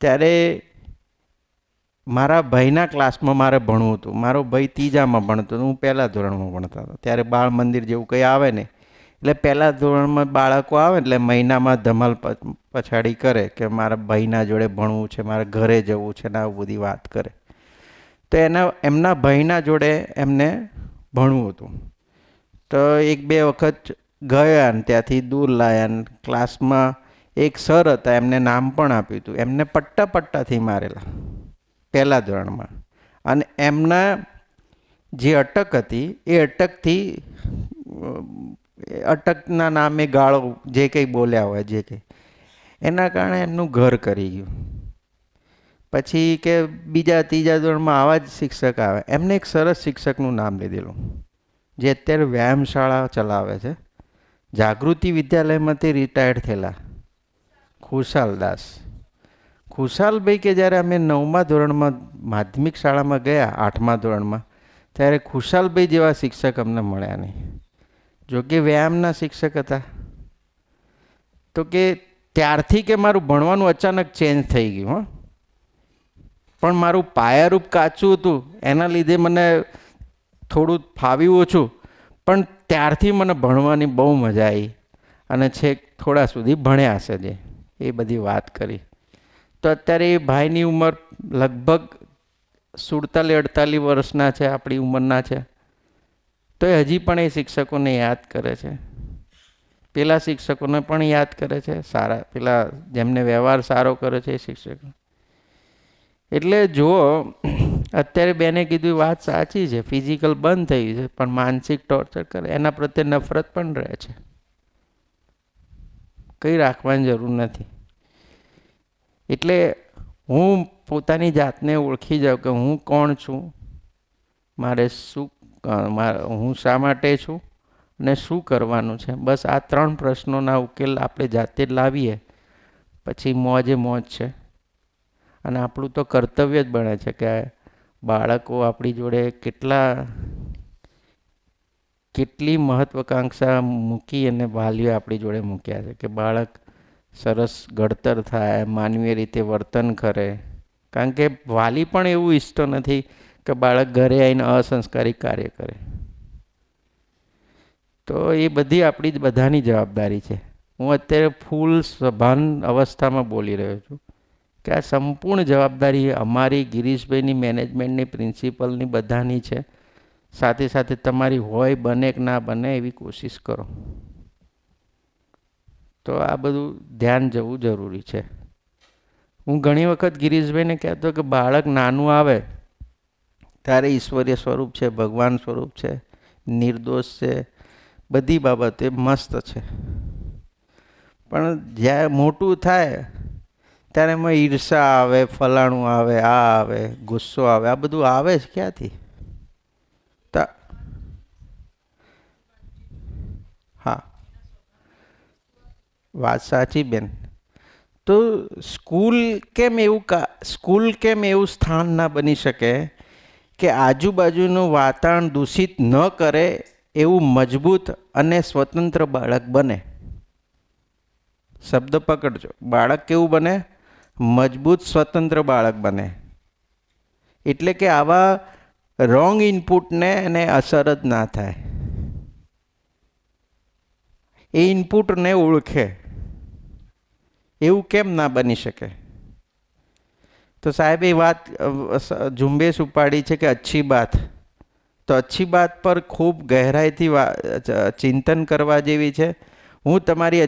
ત્યારે મારા ભાઈના ક્લાસમાં મારે ભણવું હતું. મારો ભાઈ ત્રીજામાં ભણતો હતો, હું પહેલા ધોરણમાં ભણતો હતો. ત્યારે બાળ મંદિર જેવું કંઈ આવે ને, એટલે પહેલા ધોરણમાં બાળકો આવે એટલે મહિનામાં ધમાલ પછાડી કરે કે મારા ભાઈના જોડે ભણવું છે, મારે ઘરે જવું છે ને આવું બધી વાત કરે. તો એમના ભાઈના જોડે એમને ભણવું હતું. તો એક બે વખત ગયા ને ત્યાંથી દૂર લાયા ને ક્લાસમાં એક સર હતા, એમને નામ પણ આપ્યું હતું. એમને પટ્ટાથી મારેલા પહેલા ધોરણમાં. અને એમના જે અટક હતી એ અટકના નામે ગાળો જે કંઈ બોલ્યા હોય, જે કંઈ, એના કારણે એમનું ઘર કરી ગયું. પછી કે બીજા ત્રીજા ધોરણમાં આવા જ શિક્ષક આવે. એમને એક સરસ શિક્ષકનું નામ લીધેલું જે અત્યારે વ્યાયામશાળા ચલાવે છે, જાગૃતિ વિદ્યાલયમાંથી રિટાયર્ડ થયેલા ખુશાલદાસ. ખુશાલભાઈ કે જ્યારે અમે 9મા ધોરણમાં માધ્યમિક શાળામાં ગયા, 8મા ધોરણમાં, ત્યારે ખુશાલભાઈ જેવા શિક્ષક અમને મળ્યા નહીં. જો કે વ્યાયામના શિક્ષક હતા. તો કે ત્યારથી કે મારું ભણવાનું અચાનક ચેન્જ થઈ ગયું. હં, પણ મારું પાયારૂપ કાચું હતું એના લીધે મને થોડું ફાવ્યું ઓછું, પણ ત્યારથી મને ભણવાની બહુ મજા આવી અને છેક થોડા સુધી ભણ્યા હશે જે એ બધી વાત કરી. તો અત્યારે એ ભાઈની ઉંમર લગભગ 47-48 વર્ષના છે, આપણી ઉંમરના છે. તો એ હજી પણ એ શિક્ષકોને યાદ કરે છે, પેલા શિક્ષકોને પણ યાદ કરે છે, સારા પેલા જેમને વ્યવહાર સારો કરે છે એ શિક્ષકો. એટલે જુઓ, અત્યારે બેને કીધું વાત સાચી છે, ફિઝિકલ બંધ થઈ છે પણ માનસિક ટોર્ચર કરે એના પ્રત્યે નફરત પણ રહે છે. કંઈ રાખવાની જરૂર નથી. એટલે હું પોતાની જાતને ઓળખી જાઉં કે હું કોણ છું, મારે શું, હું શા માટે છું અને શું કરવાનું છે. બસ આ 3 પ્રશ્નોના ઉકેલ આપણે જાતે જ લાવીએ પછી મોજે મોજ છે. અને આપણું તો કર્તવ્ય જ બને છે કે બાળકો આપણી જોડે કેટલી મહત્વાકાંક્ષા મૂકી અને વાલીઓ આપણી જોડે મૂક્યા છે કે બાળક સરસ ઘડતર થાય, માનવીય રીતે વર્તન કરે. કારણ કે વાલી પણ એવું ઈચ્છતો નથી કે બાળક ઘરે આવીને અસંસ્કારી કાર્ય કરે. તો એ બધી આપણી જ બધાની જવાબદારી છે. હું અત્યારે ફૂલ સભાન અવસ્થામાં બોલી રહ્યો છું કે આ સંપૂર્ણ જવાબદારી અમારી, ગિરીશભાઈની, મેનેજમેન્ટની, પ્રિન્સિપલની, બધાની છે. સાથે સાથે તમારી હોય, બને કે ના બને એવી કોશિશ કરો. તો આ બધું ધ્યાન જવું જરૂરી છે. હું ઘણી વખત ગિરીશભાઈને કહેતો કે બાળક નાનું આવે ત્યારે ઈશ્વરીય સ્વરૂપ છે, ભગવાન સ્વરૂપ છે, નિર્દોષ છે, બધી બાબતે મસ્ત છે. પણ જ્યારે મોટું થાય ત્યારે એમાં ઈર્ષા આવે, ફલાણું આવે, આ આવે, ગુસ્સો આવે, આ બધું આવે જ ક્યાંથી? હા, વાત સાચી બેન. તો સ્કૂલ કેમ એવું સ્થાન ના બની શકે કે આજુબાજુનું વાતાવરણ દૂષિત ન કરે એવું મજબૂત અને સ્વતંત્ર બાળક બને? શબ્દ પકડજો. બાળક કેવું બને? મજબૂત સ્વતંત્ર બાળક બને. એટલે કે આવા રોંગ ઇનપુટને એને અસર જ ના થાય, એ ઇનપુટને ઓળખે. એવું કેમ ના બની શકે? તો સાહેબ એ વાત ઝુંબેશ ઉપાડી છે કે અચ્છી બાત. તો અચ્છી બાત પર ખૂબ ગહેરાઈથી ચિંતન કરવા જેવી છે. હું તમારી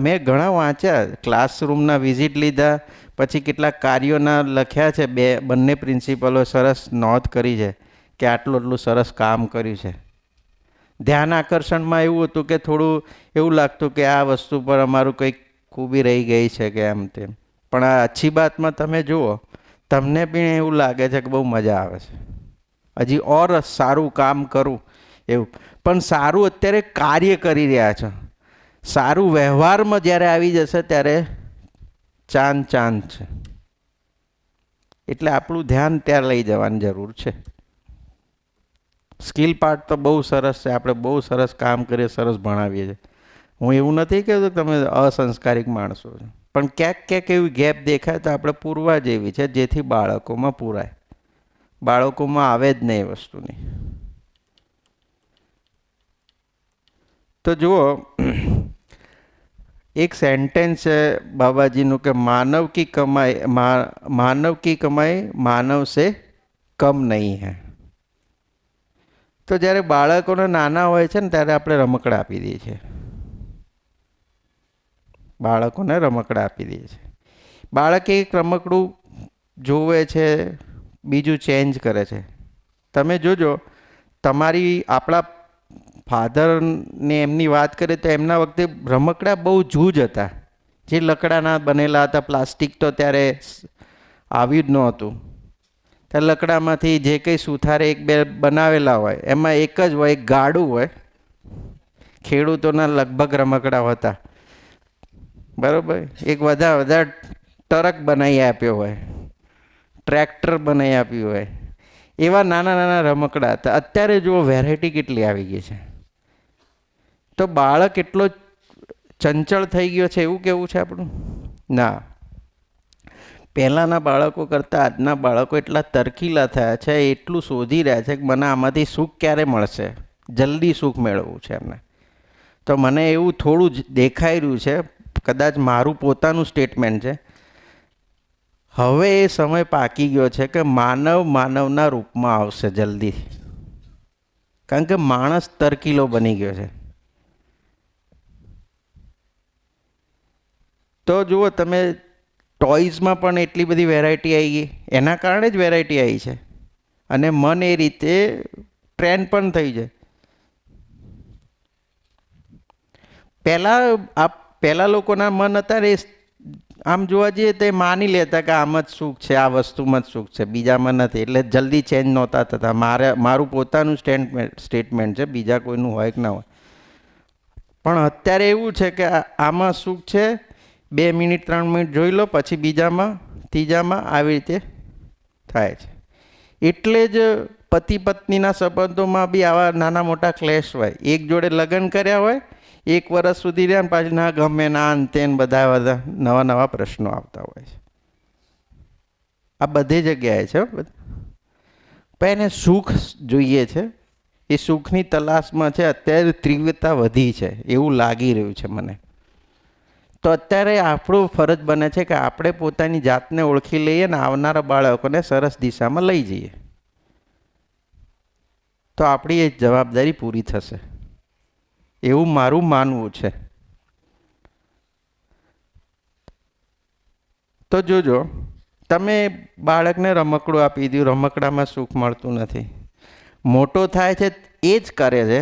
મેં ઘણા વાંચ્યા, ક્લાસરૂમના વિઝિટ લીધા, પછી કેટલાક કાર્યોના લખ્યા છે, બંને પ્રિન્સિપલો સરસ નોંધ કરી છે કે આટલું સરસ કામ કર્યું છે. ધ્યાન આકર્ષણમાં એવું હતું કે થોડું એવું લાગતું કે આ વસ્તુ પર અમારું કંઈક ખૂબી રહી ગઈ છે કે એમ તેમ. પણ આ અચ્છી બાતમાં તમે જુઓ, તમને પણ એવું લાગે છે કે બહુ મજા આવે છે, હજી ઓર સારું કામ કરું એવું. પણ સારું અત્યારે કાર્ય કરી રહ્યા છો, સારું વ્યવહારમાં જ્યારે આવી જશે ત્યારે ચાંદ છે. એટલે આપણું ધ્યાન ત્યાં લઈ જવાની જરૂર છે. સ્કિલ પાર્ટ તો બહુ સરસ છે, આપણે બહુ સરસ કામ કરીએ, સરસ ભણાવીએ છીએ. હું એવું નથી કહેતો કે તમે અસંસ્કારિક માણસો છો, પણ ક્યાંક એવી ગેપ દેખાય તો આપણે પૂરવા જેવી છે, જેથી બાળકોમાં પૂરાય. બાળકોમાં આવે જ નહીં એ વસ્તુની. તો જુઓ, એક સેન્ટેન્સ છે બાબાજીનું કે માનવ કી કમાઈ માનવ સે કમ નહીં હૈ. તો જ્યારે બાળકોને નાના હોય છે ને ત્યારે આપણે રમકડા આપી દઈએ છીએ. બાળકોને રમકડા આપી દઈએ છીએ. બાળક એક રમકડું જોવે છે, બીજું ચેન્જ કરે છે. તમે જોજો, આપણા ફાધરને એમની વાત કરીએ તો એમના વખતે રમકડા બહુ જૂજ હતા, જે લકડાના બનેલા હતા. પ્લાસ્ટિક તો ત્યારે આવ્યું જ નહોતું. ત્યાં લકડામાંથી જે કંઈ સુથારે એક બે બનાવેલા હોય, એમાં એક જ હોય, એક ગાડું હોય. ખેડૂતોના લગભગ રમકડા હતા, બરાબર. એક વધારે ટ્રક બનાવી આપ્યો હોય, ટ્રેક્ટર બનાવી આપ્યું હોય, એવા નાના નાના રમકડા હતા. અત્યારે જુઓ વેરાયટી કેટલી આવી ગઈ છે. તો બાળક એટલો ચંચળ થઈ ગયો છે એવું કેવું છે આપણું? ના. પહેલાંના બાળકો કરતાં આજના બાળકો એટલા તરકીલા થયા છે, એટલું શોધી રહ્યા છે કે મને આમાંથી સુખ ક્યારે મળશે, જલ્દી સુખ મેળવવું છે એમને. તો મને એવું થોડું જ દેખાઈ રહ્યું છે, કદાચ મારું પોતાનું સ્ટેટમેન્ટ છે, હવે એ સમય પાકી ગયો છે કે માનવના રૂપમાં આવશે જલ્દી. કારણ કે માણસ તરકીલો બની ગયો છે. તો જુઓ તમે, ટોયઝમાં પણ એટલી બધી વેરાયટી આવી ગઈ, એના કારણે જ વેરાયટી આવી છે. અને મન એ રીતે ટ્રેન્ડ પણ થઈ છે. પહેલાં લોકોના મન હતા ને, આમ જોવા જઈએ તો એ માની લેતા કે આમ જ સુખ છે, આ વસ્તુમાં જ સુખ છે, બીજામાં નથી. એટલે જલ્દી ચેન્જ નહોતા થતા. મારું પોતાનું સ્ટેટમેન્ટ છે, બીજા કોઈનું હોય કે ના હોય. પણ અત્યારે એવું છે કે આમાં સુખ છે, 2 મિનિટ 3 મિનિટ જોઈ લો, પછી બીજામાં ત્રીજામાં આવી રીતે થાય છે. એટલે જ પતિ પત્નીના સંબંધોમાં બી આવા નાના મોટા ક્લેશ હોય. એક જોડે લગ્ન કર્યા હોય, 1 વર્ષ સુધી રહ્યા, પાછી ના ગમે, ના અંતે બધા નવા પ્રશ્નો આવતા હોય છે. આ બધી જગ્યાએ છે. પણ એને સુખ જોઈએ છે, એ સુખની તલાશમાં છે. અત્યારે તીવ્રતા વધી છે એવું લાગી રહ્યું છે મને. તો અત્યારે આપણું ફરજ બને છે કે આપણે પોતાની જાતને ઓળખી લઈએ ને આવનારા બાળકોને સરસ દિશામાં લઈ જઈએ. તો આપણી એ જવાબદારી પૂરી થશે એવું મારું માનવું છે. તો જોજો, તમે બાળકને રમકડું આપી દીધું, રમકડામાં સુખ મળતું નથી. મોટો થાય છે એ જ કરે છે,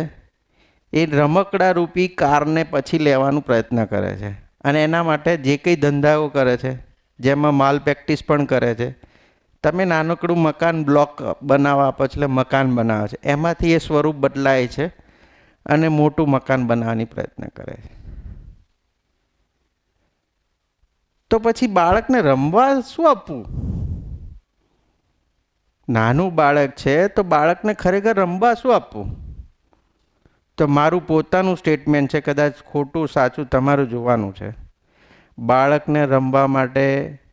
એ રમકડા રૂપી કારને પછી લેવાનો પ્રયત્ન કરે છે. અને એના માટે જે કંઈ ધંધાઓ કરે છે, જેમાં માલ પ્રેક્ટિસ પણ કરે છે. તમે નાનકડું મકાન બ્લોક બનાવવા આપો છો, એટલે મકાન બનાવે છે, એમાંથી એ સ્વરૂપ બદલાય છે અને મોટું મકાન બનાવવાની પ્રયત્ન કરે છે. તો પછી બાળકને રમવા શું આપવું? નાનું બાળક છે તો બાળકને ખરેખર રમવા શું આપવું? તો મારું પોતાનું સ્ટેટમેન્ટ છે, કદાચ ખોટું સાચું તમારું જોવાનું છે. બાળકને રમવા માટે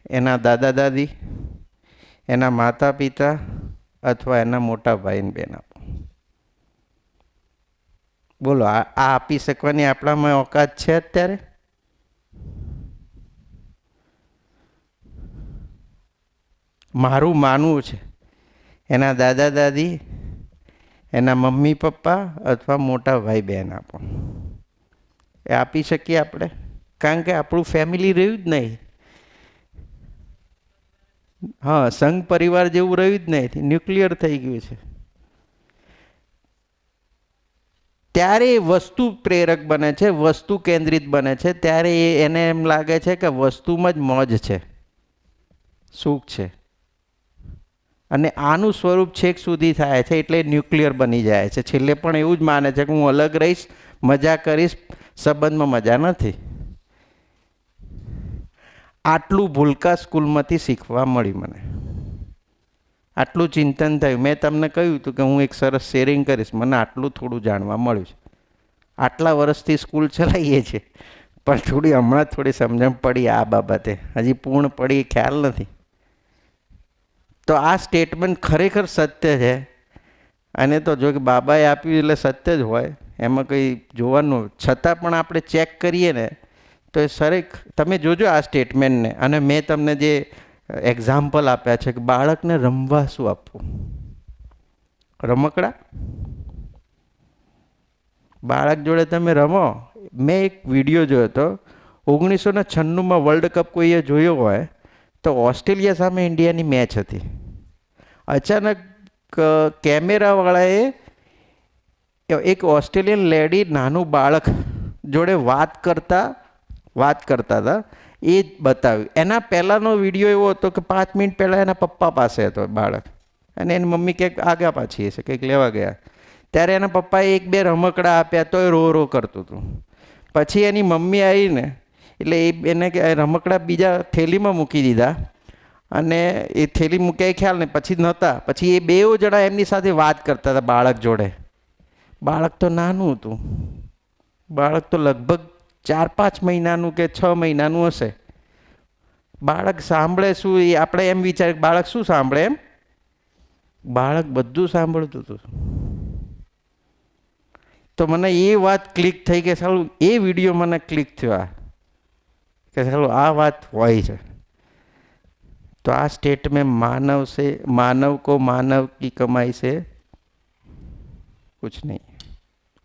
એના દાદા દાદી, એના માતા પિતા અથવા એના મોટા ભાઈને બેન આપો. બોલો, આ આપી શકવાની આપણામાં ઓકાત છે અત્યારે? મારું માનવું છે એના દાદા દાદી, એના મમ્મી પપ્પા અથવા મોટા ભાઈ બહેન આપો. એ આપી શકીએ આપણે? કારણ કે આપણું ફેમિલી રહ્યું જ નહીં. હા, સંઘ પરિવાર જેવું રહ્યું જ નહીં, ન્યુક્લિયર થઈ ગયું છે. ત્યારે એ વસ્તુ પ્રેરક બને છે, વસ્તુ કેન્દ્રિત બને છે. ત્યારે એને એમ લાગે છે કે વસ્તુમાં જ મોજ છે, સુખ છે. અને આનું સ્વરૂપ છેક સુધી થાય છે એટલે ન્યુક્લિયર બની જાય છે. છેલ્લે પણ એવું જ માને છે કે હું અલગ રહીશ, મજા કરીશ, સંબંધમાં મજા નથી. આટલું ભૂલકા સ્કૂલમાંથી શીખવા મળ્યું મને, આટલું ચિંતન થયું. મેં તમને કહ્યું હતું કે હું એક સરસ શેરિંગ કરીશ, મને આટલું થોડું જાણવા મળ્યું છે. આટલા વર્ષથી સ્કૂલ ચલાવીએ છીએ પણ હમણાં થોડી સમજણ પડી આ બાબતે, હજી પૂર્ણ પડી ખ્યાલ નથી. તો આ સ્ટેટમેન્ટ ખરેખર સત્ય છે. અને તો જો કે બાબાએ આપ્યું એટલે સત્ય જ હોય, એમાં કંઈ જોવાનું. છતાં પણ આપણે ચેક કરીએ ને તો એ તમે જોજો આ સ્ટેટમેન્ટને. અને મેં તમને જે એક્ઝામ્પલ આપ્યા છે કે બાળકને રમવા શું આપવું, રમકડા. બાળક જોડે તમે રમો. મેં એક વિડીયો જોયો હતો 1996માં વર્લ્ડ કપ કોઈએ જોયો હોય તો ઓસ્ટ્રેલિયા સામે ઇન્ડિયાની મેચ હતી. અચાનક કેમેરાવાળાએ એક ઓસ્ટ્રેલિયન લેડી નાનું બાળક જોડે વાત કરતા હતા એ બતાવ્યું. એના પહેલાંનો વિડીયો એવો હતો કે 5 મિનિટ પહેલાં એના પપ્પા પાસે હતો બાળક, અને એની મમ્મી કંઈક આગા પાછી હશે, કંઈક લેવા ગયા. ત્યારે એના પપ્પાએ 1-2 રમકડા આપ્યા તો એ રો કરતું હતું. પછી એની મમ્મી આવીને એટલે એને રમકડા બીજા થેલીમાં મૂકી દીધા, અને એ થેલી મૂક્યા ખ્યાલ ને પછી નહોતા. પછી એ 2 જણા એમની સાથે વાત કરતા હતા બાળક જોડે. બાળક તો નાનું હતું, બાળક તો લગભગ 4-5 મહિનાનું કે 6 મહિનાનું હશે. બાળક સાંભળે શું એ આપણે એમ વિચારે બાળક શું સાંભળે, એમ બાળક બધું સાંભળતું હતું. તો મને એ વાત ક્લિક થઈ કે સાલું એ વિડીયો મને ક્લિક થયો કે સાલું આ વાત હોય છે. तो आ स्टेट में मानव को मानव की कमाई से कुछ नहीं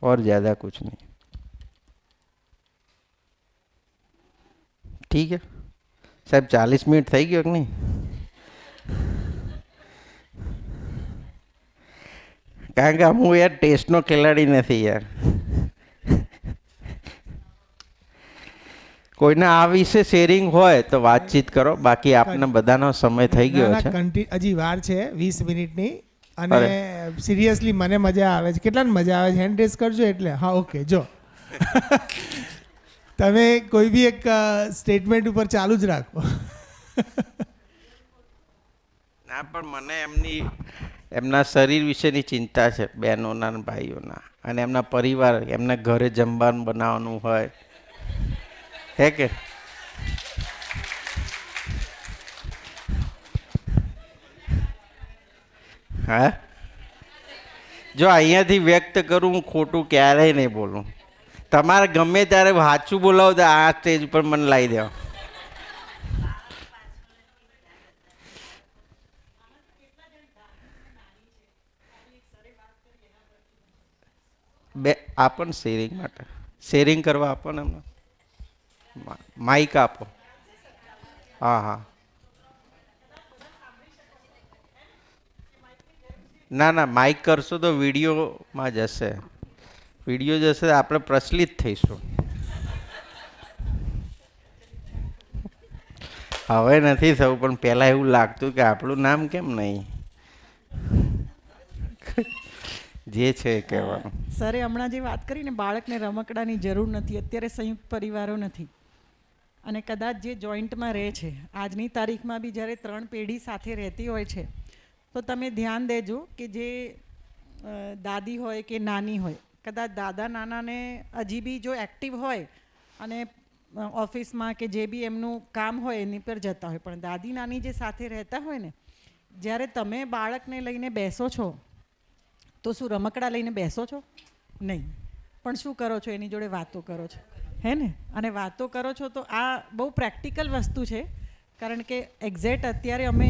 और ज़्यादा कुछ नहीं. ठीक है साहब, 40 मिनट થઈ ગયો કે નહીં? કારણ કે હું યાર ટેસ્ટનો ખેલાડી નથી યાર. કોઈને આ વિશે શેરિંગ હોય તો વાતચીત કરો, બાકી આપને બધાનો સમય થઈ ગયો છે. હજી વાર છે 20 મિનિટની. અને સિરિયસલી મને મજા આવે છે. કેટલાને મજા આવે છે હેન્ડ રેઝ કરજો. એટલે હા, ઓકે. જો તમે કોઈ બી એક સ્ટેટમેન્ટ ઉપર ચાલુ જ રાખો. ના, પણ મને એમના શરીર વિશેની ચિંતા છે, બહેનોના અને ભાઈઓના, અને એમના પરિવાર, એમના ઘરે જમવાનું બનાવવાનું હોય હે કે હા. જો અહીંયાથી વ્યક્ત કરું, હું ખોટું ક્યારેય નહીં બોલું. તમારે ગમે ત્યારે સાચું બોલાવો તો આ સ્ટેજ ઉપર મને લાવી દેવા. આપો ને શેરિંગ માટે, શેરિંગ કરવા આપો ને એમને માઇક આપો. હા હા, ના ના, માઇક કરશો તો વિડીયોમાં જશે, વિડીયો જશે આપણે પ્રચલિત થઈશું. હવે નથી થવું, પણ પહેલાં એવું લાગતું કે આપણું નામ કેમ નહીં. જે છે કહેવાનું. સરે હમણાં જે વાત કરી ને બાળકને રમકડાની જરૂર નથી, અત્યારે સંયુક્ત પરિવારો નથી, અને કદાચ જે જોઈન્ટમાં રહે છે આજની તારીખમાં બી જ્યારે 3 પેઢી સાથે રહેતી હોય છે, તો તમે ધ્યાન દેજો કે જે દાદી હોય કે નાની હોય, કદાચ દાદા નાનાને હજી બી જો એક્ટિવ હોય અને ઓફિસમાં કે જે બી એમનું કામ હોય એની પર જતા હોય, પણ દાદી નાની જે સાથે રહેતા હોય ને, જ્યારે તમે બાળકને લઈને બેસો છો તો શું રમકડા લઈને બેસો છો? નહીં, પણ શું કરો છો? એની જોડે વાતો કરો છો, હે ને? અને વાતો કરો છો તો આ બહુ પ્રેક્ટિકલ વસ્તુ છે. કારણ કે એક્ઝેક્ટ અત્યારે અમે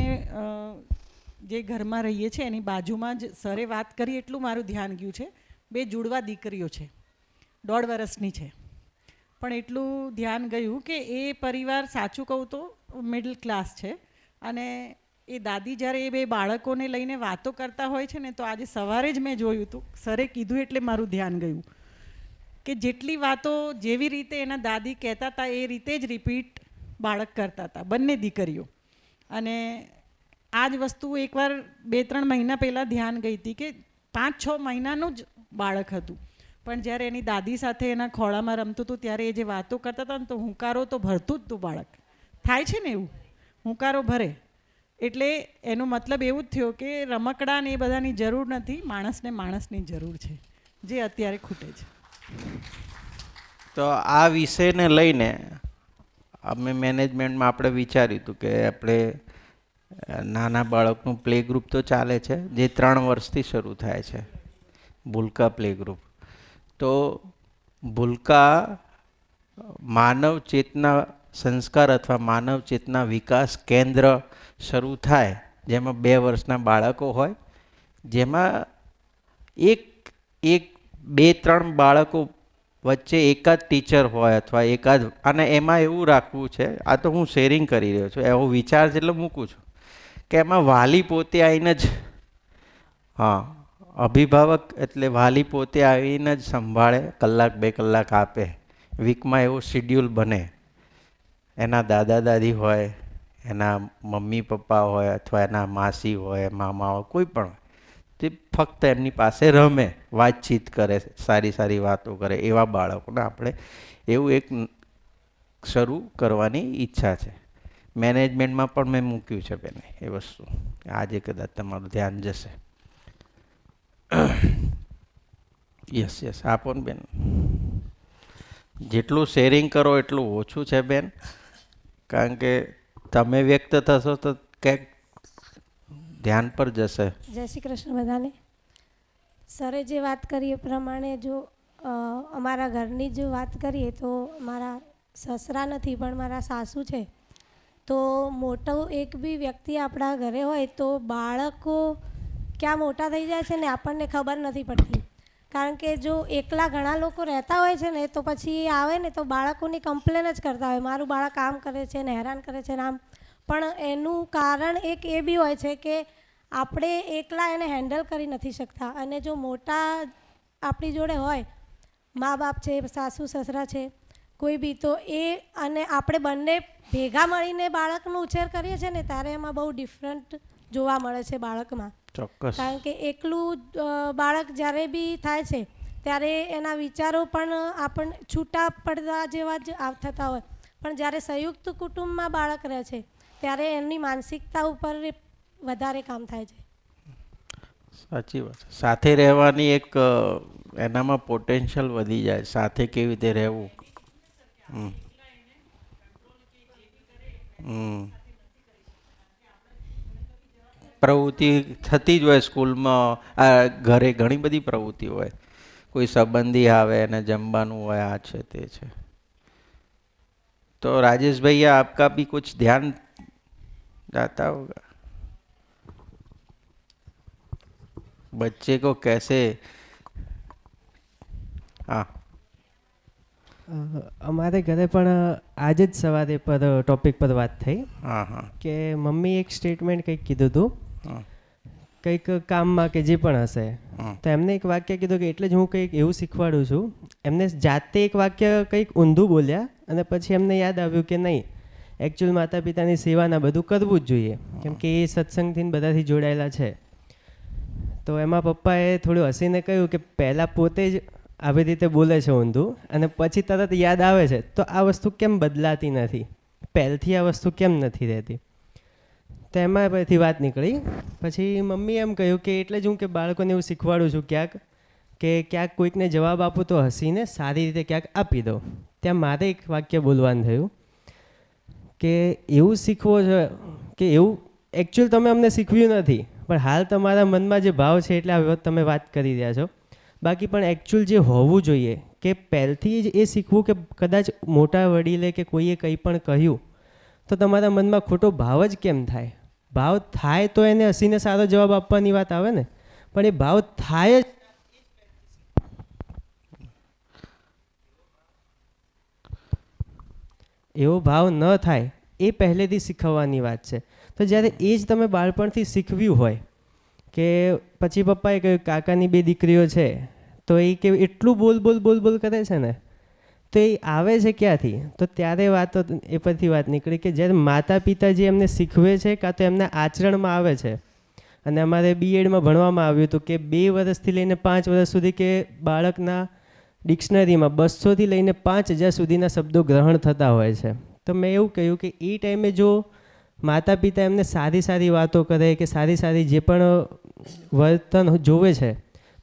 જે ઘરમાં રહીએ છીએ એની બાજુમાં જ સરે વાત કરી એટલું મારું ધ્યાન ગયું છે. 2 જુડવા દીકરીઓ છે, 1.5 વર્ષની છે. પણ એટલું ધ્યાન ગયું કે એ પરિવાર સાચું કહું તો મિડલ ક્લાસ છે. અને એ દાદી જ્યારે એ બે બાળકોને લઈને વાતો કરતા હોય છે ને, તો આજે સવારે જ મેં જોયું હતું, સરે કીધું એટલે મારું ધ્યાન ગયું કે જેટલી વાતો જેવી રીતે એના દાદી કહેતા હતા એ રીતે જ રિપીટ બાળક કરતા હતા, બંને દીકરીઓ. અને આ જ વસ્તુ એકવાર 2-3 મહિના પહેલાં ધ્યાન ગઈ હતી કે 5-6 મહિનાનું જ બાળક હતું, પણ જ્યારે એની દાદી સાથે એના ખોળામાં રમતું હતું ત્યારે એ જે વાતો કરતા હતા ને, તો હુંકારો તો ભરતું જ હતું બાળક. થાય છે ને એવું, હુંકારો ભરે. એટલે એનો મતલબ એવું જ થયો કે રમકડા ને એ બધાની જરૂર નથી, માણસને માણસની જરૂર છે, જે અત્યારે ખૂટે છે. તો આ વિષયને લઈને અમે મેનેજમેન્ટમાં આપણે વિચાર્યું હતું કે આપણે નાના બાળકનું પ્લે ગ્રુપ તો ચાલે છે, જે 3 વર્ષથી શરૂ થાય છે, ભૂલકા પ્લે ગ્રુપ. તો ભૂલકા માનવ ચેતના સંસ્કાર અથવા માનવ ચેતના વિકાસ કેન્દ્ર શરૂ થાય, જેમાં 2 વર્ષના બાળકો હોય, જેમાં એક 2-3 બાળકો વચ્ચે એકાદ ટીચર હોય અથવા એકાદ, અને એમાં એવું રાખવું છે, આ તો હું શેરિંગ કરી રહ્યો છું, એવો વિચાર છે એટલે મૂકું છું કે એમાં વાલી પોતે આવીને જ, હા, અભિભાવક એટલે વાલી પોતે આવીને જ સંભાળે, 1-2 કલાક આપે વીકમાં, એવો શિડ્યુલ બને. એના દાદા દાદી હોય, એના મમ્મી પપ્પા હોય, અથવા એના માસી હોય, મામા હોય, કોઈ પણ, તે ફક્ત એમની પાસે રમે, વાતચીત કરે, સારી સારી વાતો કરે, એવા બાળકોને આપણે એવું એક શરૂ કરવાની ઈચ્છા છે. મેનેજમેન્ટમાં પણ મેં મૂક્યું છે બેન એ વસ્તુ, આજે કદાચ તમારું ધ્યાન જશે. યસ આપો ને બેન, જેટલું શેરિંગ કરો એટલું ઓછું છે બેન, કારણ કે તમે વ્યક્ત થશો તો ક્યાંક ધ્યાન પર જશે. જય શ્રી કૃષ્ણ બધાને. સરે જે વાત કરી એ પ્રમાણે જો અમારા ઘરની જ વાત કરીએ તો મારા સસરા નથી પણ મારા સાસુ છે. તો મોટો એક બી વ્યક્તિ આપણા ઘરે હોય તો બાળકો ક્યાં મોટા થઈ જાય છે ને આપણને ખબર નથી પડતી. કારણ કે જો એકલા ઘણા લોકો રહેતા હોય છે ને તો પછી આવે ને તો બાળકોની કમ્પ્લેન જ કરતા હોય, મારું બાળક આમ કરે છે ને હેરાન કરે છે ને આમ. પણ એનું કારણ એક એ બી હોય છે કે આપણે એકલા એને હેન્ડલ કરી નથી શકતા, અને જો મોટા આપણી જોડે હોય, મા બાપ છે, સાસુ સસરા છે, કોઈ બી, તો એ અને આપણે બંને ભેગા મળીને બાળકનો ઉછેર કરીએ છીએ ને ત્યારે એમાં બહુ ડિફરન્ટ જોવા મળે છે બાળકમાં. ચોક્કસ. કારણ કે એકલું બાળક જ્યારે બી થાય છે ત્યારે એના વિચારો પણ આપણને છૂટા પડતા જેવા જ થતા હોય, પણ જ્યારે સંયુક્ત કુટુંબમાં બાળક રહે છે ત્યારે એમની માનસિકતા ઉપર વધારે કામ થાય છે. સાચી વાત. સાથે રહેવાની એક એનામાં પોટેન્શિયલ વધી જાય, સાથે કેવી રીતે રહેવું. પ્રવૃત્તિ થતી જ હોય સ્કૂલમાં, ઘરે ઘણી બધી પ્રવૃત્તિ હોય, કોઈ સંબંધી આવે અને જમવાનું હોય, આ છે તે છે. તો राजेश भैया आपका भी कुछ ध्यान जाता होगा, बच्चे को कैसे. हाँ, અમારે ઘરે પણ આજે જ સવારે પર ટોપિક પર વાત થઈ કે મમ્મી એક સ્ટેટમેન્ટ કંઈક કીધું હતું, કંઈક કામમાં કે જે પણ હશે, તો એમને એક વાક્ય કીધું કે એટલે જ હું કંઈક એવું શીખવાડું છું. એમને જાતે એક વાક્ય કંઈક ઊંધું બોલ્યા અને પછી એમને યાદ આવ્યું કે નહીં, એકચ્યુઅલ માતા પિતાની સેવાના બધું કરવું જ જોઈએ, કેમ કે એ સત્સંગથી બધાથી જોડાયેલા છે. તો એમાં પપ્પાએ થોડું હસીને કહ્યું કે પહેલાં પોતે જ આવી રીતે બોલે છે ઊંધું અને પછી તરત યાદ આવે છે, તો આ વસ્તુ કેમ બદલાતી નથી, પહેલથી આ વસ્તુ કેમ નથી રહેતી. તો એમાં પછી વાત નીકળી. પછી મમ્મી એમ કહ્યું કે એટલે જ હું કે બાળકોને એવું શીખવાડું છું ક્યાંક કે ક્યાંક કોઈકને જવાબ આપું તો હસીને સારી રીતે ક્યાંક આપી દો. ત્યાં મારે એક વાક્ય બોલવાનું થયું કે એવું શીખવો છે કે એવું એકચ્યુઅલ તમે અમને શીખવ્યું નથી, પણ હાલ તમારા મનમાં જે ભાવ છે એટલે આ તમે વાત કરી રહ્યા છો. બાકી પણ એકચ્યુઅલ જે હોવું જોઈએ કે પહેલથી જ એ શીખવું કે કદાચ મોટા વડીલે કે કોઈએ કંઈ પણ કહ્યું તો તમારા મનમાં ખોટો ભાવ જ કેમ થાય. ભાવ થાય તો એને હસીને સારો જવાબ આપવાની વાત આવે ને, પણ એ ભાવ થાય જ. એવો ભાવ ન થાય એ પહેલેથી શીખવવાની વાત છે. તો જ્યારે એ જ તમે બાળપણથી શીખવ્યું હોય કે પછી પપ્પાએ કહ્યું કાકાની 2 દીકરીઓ છે તો એ કે એટલું બોલ બોલ બોલ બોલ કરે છે ને, તો એ આવે છે ક્યાંથી? તો ત્યારે વાતો એ પરથી વાત નીકળી કે જ્યારે માતા પિતા જે એમને શીખવે છે કાં તો એમના આચરણમાં આવે છે. અને અમારે બીએડમાં ભણવામાં આવ્યું હતું કે 2 વર્ષથી લઈને 5 વર્ષ સુધી કે બાળકના ડિક્શનરીમાં 200થી લઈને 5000 સુધીના શબ્દો ગ્રહણ થતા હોય છે. તો મેં એવું કહ્યું કે એ ટાઈમે જો માતા પિતા એમને સારી સારી વાતો કરે કે સારી સારી જે પણ વર્તન જોવે છે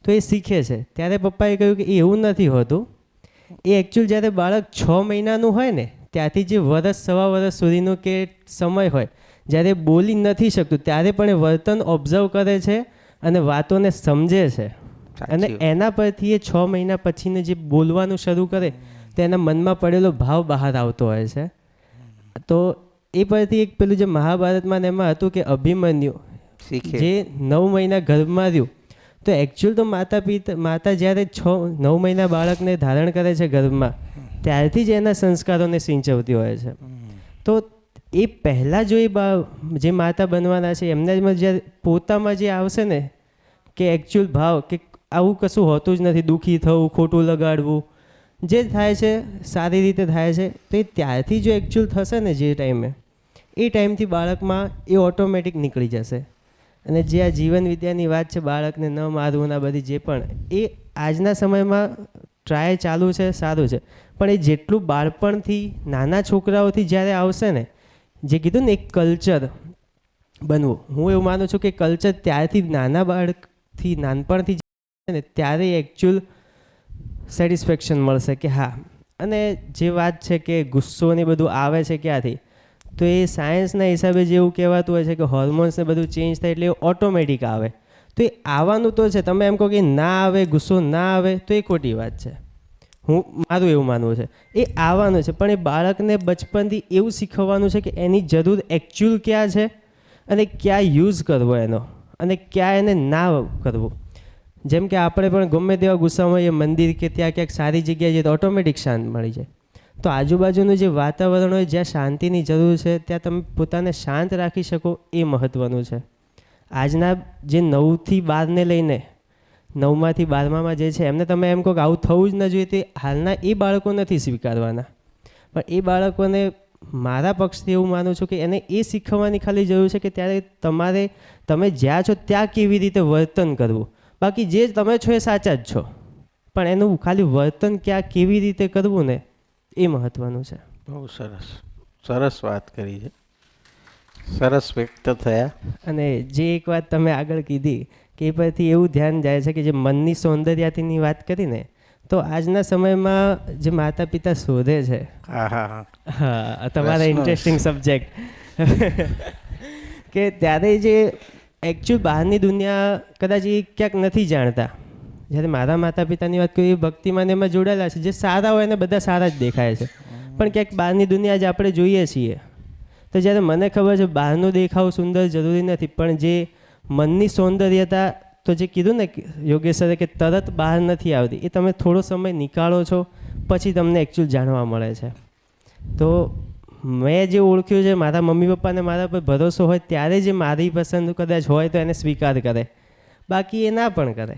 તો એ શીખે છે. ત્યારે પપ્પાએ કહ્યું કે એવું નથી હોતું. એ એકચ્યુઅલ જ્યારે બાળક 6 મહિનાનું હોય ને ત્યાંથી જે વર્ષ સવા વર્ષ સુધીનો કે સમય હોય જ્યારે બોલી નથી શકતું ત્યારે પણ એ વર્તન ઓબ્ઝર્વ કરે છે અને વાતોને સમજે છે. અને એના પરથી એ 6 મહિના પછીને જે બોલવાનું શરૂ કરે તો એના મનમાં પડેલો ભાવ બહાર આવતો હોય છે. તો એ પરથી એક પેલું જે મહાભારતમાં એમાં હતું કે અભિમન્યુ જે 9 મહિના ગર્ભમાં રહ્યું તો એકચ્યુઅલ તો માતા જ્યારે 9 મહિના બાળકને ધારણ કરે છે ગર્ભમાં ત્યારથી જ એના સંસ્કારોને સિંચવતી હોય છે. તો એ પહેલાં જો જે માતા બનવાના છે એમના જ્યારે પોતામાં જે આવશે ને કે એકચ્યુઅલ ભાવ કે આવું કશું હોતું જ નથી, દુઃખી થવું, ખોટું લગાડવું, જે થાય છે સારી રીતે થાય છે, તો એ ત્યારથી જો એકચ્યુઅલ થશે ને જે ટાઈમે એ ટાઈમથી બાળકમાં એ ઓટોમેટિક નીકળી જશે. અને જે આ જીવન વિદ્યાની વાત છે બાળકને ન મારવું ના બધી જે પણ એ આજના સમયમાં ટ્રાય ચાલુ છે, સારું છે. પણ એ જેટલું બાળપણથી નાના છોકરાઓથી જ્યારે આવશે ને જે કીધું ને એક કલ્ચર બનવું, હું એવું માનું છું કે કલ્ચર ત્યારથી નાના બાળકથી નાનપણથી ને ત્યારે એકચ્યુઅલ સેટિસ્ફેક્શન મળશે કે હા. અને જે વાત છે કે ગુસ્સો ને બધું આવે છે ક્યાંથી, તો એ સાયન્સના હિસાબે જેવું કહેવાતું હોય છે કે હોર્મોન્સ ને બધું ચેન્જ થાય એટલે ઓટોમેટિક આવે. તો એ આવવાનું તો છે. તમે એમ કહો કે ના આવે, ગુસ્સો ના આવે તો એ ખોટી વાત છે. મારું એવું માનવું છે એ આવવાનું છે. પણ એ બાળકને બચપનથી એવું શીખવવાનું છે કે એની જરૂર એકચ્યુઅલ ક્યાં છે અને ક્યાં યુઝ કરવો એનો અને ક્યાં એને ના કરવું. જેમ કે આપણે પણ ગમે તેવા ગુસ્સામાં હોઈએ મંદિર કે ત્યાં ક્યાંક સારી જગ્યાએ જઈએ તો ઓટોમેટિક શાંત મળી જાય. તો આજુબાજુનું જે વાતાવરણ હોય જ્યાં શાંતિની જરૂર છે ત્યાં તમે પોતાને શાંત રાખી શકો એ મહત્ત્વનું છે. આજના જે 9થી 12ને લઈને 9માંથી 12માં જે છે એમને તમે એમ કહો કે આવું થવું જ ન જોઈએ તે હાલના એ બાળકો નથી સ્વીકારવાના. પણ એ બાળકોને મારા પક્ષથી એવું માનું છું કે એને એ શીખવવાની ખાલી જરૂર છે કે ત્યારે તમે જ્યાં છો ત્યાં કેવી રીતે વર્તન કરવું. બાકી જે તમે છો એ સાચા જ છો, પણ એનું ખાલી વર્તન ક્યાં કેવી રીતે કરવું ને એ મહત્ત્વનું છે. બહુ સરસ સરસ વાત કરી છે, સરસ વ્યક્ત થયા. અને જે એક વાત તમે આગળ કીધી કે એ પરથી એવું ધ્યાન જાય છે કે જે મનની સૌંદર્યતાની વાત કરીને તો આજના સમયમાં જે માતા પિતા શોધે છે, હા તમારા ઇન્ટરેસ્ટિંગ સબ્જેક્ટ કે ત્યારે જે એકચ્યુઅલ બહારની દુનિયા કદાચ એ ક્યાંક નથી જાણતા. જ્યારે મારા માતા પિતાની વાત કરીએ એ ભક્તિમાં એમાં જોડાયેલા છે, જે સારા હોય એને બધા સારા જ દેખાય છે. પણ ક્યાંક બહારની દુનિયા જ આપણે જોઈએ છીએ તો જ્યારે મને ખબર છે બહારનું દેખાવ સુંદર જરૂરી નથી, પણ જે મનની સૌંદર્યતા તો જે કીધું ને યોગેશ સરે કે તરત બહાર નથી આવતી, એ તમે થોડો સમય નીકાળો છો પછી તમને એકચ્યુઅલ જાણવા મળે છે. તો મેં જે ઓળખ્યું છે મારા મમ્મી પપ્પાને મારા પર ભરોસો હોય ત્યારે જે મારી પસંદ કદાચ હોય તો એને સ્વીકાર કરે, બાકી એ ના પણ કરે.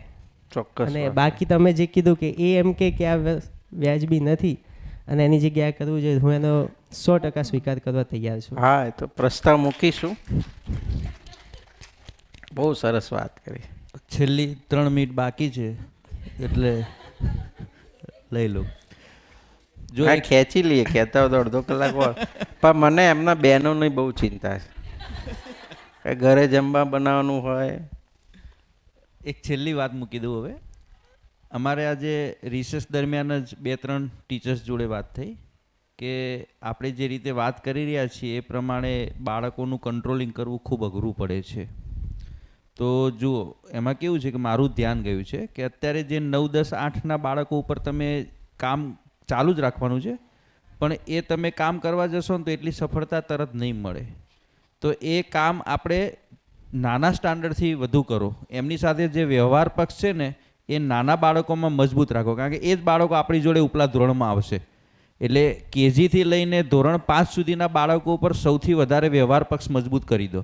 ચોક્કસ. અને બાકી તમે જે કીધું કે એ એમ કે આ વ્યાજબી નથી અને એની જગ્યાએ કરવું જોઈએ, હું એનો 100% સ્વીકાર કરવા તૈયાર છું. હા, એ તો પ્રસ્તાવ મૂકીશું. બહુ સરસ વાત કરી. છેલ્લી 3 મિનિટ બાકી છે એટલે લઈ લો. જો ખેંચી લઈએ, કહેતા હોય તો અડધો કલાક હોય. પણ મને એમના બહેનોની બહુ ચિંતા છે, ઘરે જમવા બનાવવાનું હોય. એક છેલ્લી વાત મૂકી દઉં હવે. અમારે આજે રિસેસ દરમિયાન જ 2-3 ટીચર્સ જોડે વાત થઈ કે આપણે જે રીતે વાત કરી રહ્યા છીએ એ પ્રમાણે બાળકોનું કંટ્રોલિંગ કરવું ખૂબ અઘરું પડે છે. તો જુઓ એમાં કેવું છે કે મારું ધ્યાન ગયું છે કે અત્યારે જે 9, 10, 8ના બાળકો ઉપર તમે કામ ચાલુ જ રાખવાનું છે, પણ એ તમે કામ કરવા જશો ને તો એટલી સફળતા તરત નહીં મળે. તો એ કામ આપણે નાના સ્ટાન્ડર્ડથી વધુ કરો. એમની સાથે જે વ્યવહાર પક્ષ છે ને એ નાના બાળકોમાં મજબૂત રાખો, કારણ કે એ જ બાળકો આપણી જોડે ઉપલા ધોરણમાં આવશે. એટલે કેજીથી લઈને ધોરણ 5 સુધીના બાળકો ઉપર સૌથી વધારે વ્યવહાર પક્ષ મજબૂત કરી દો.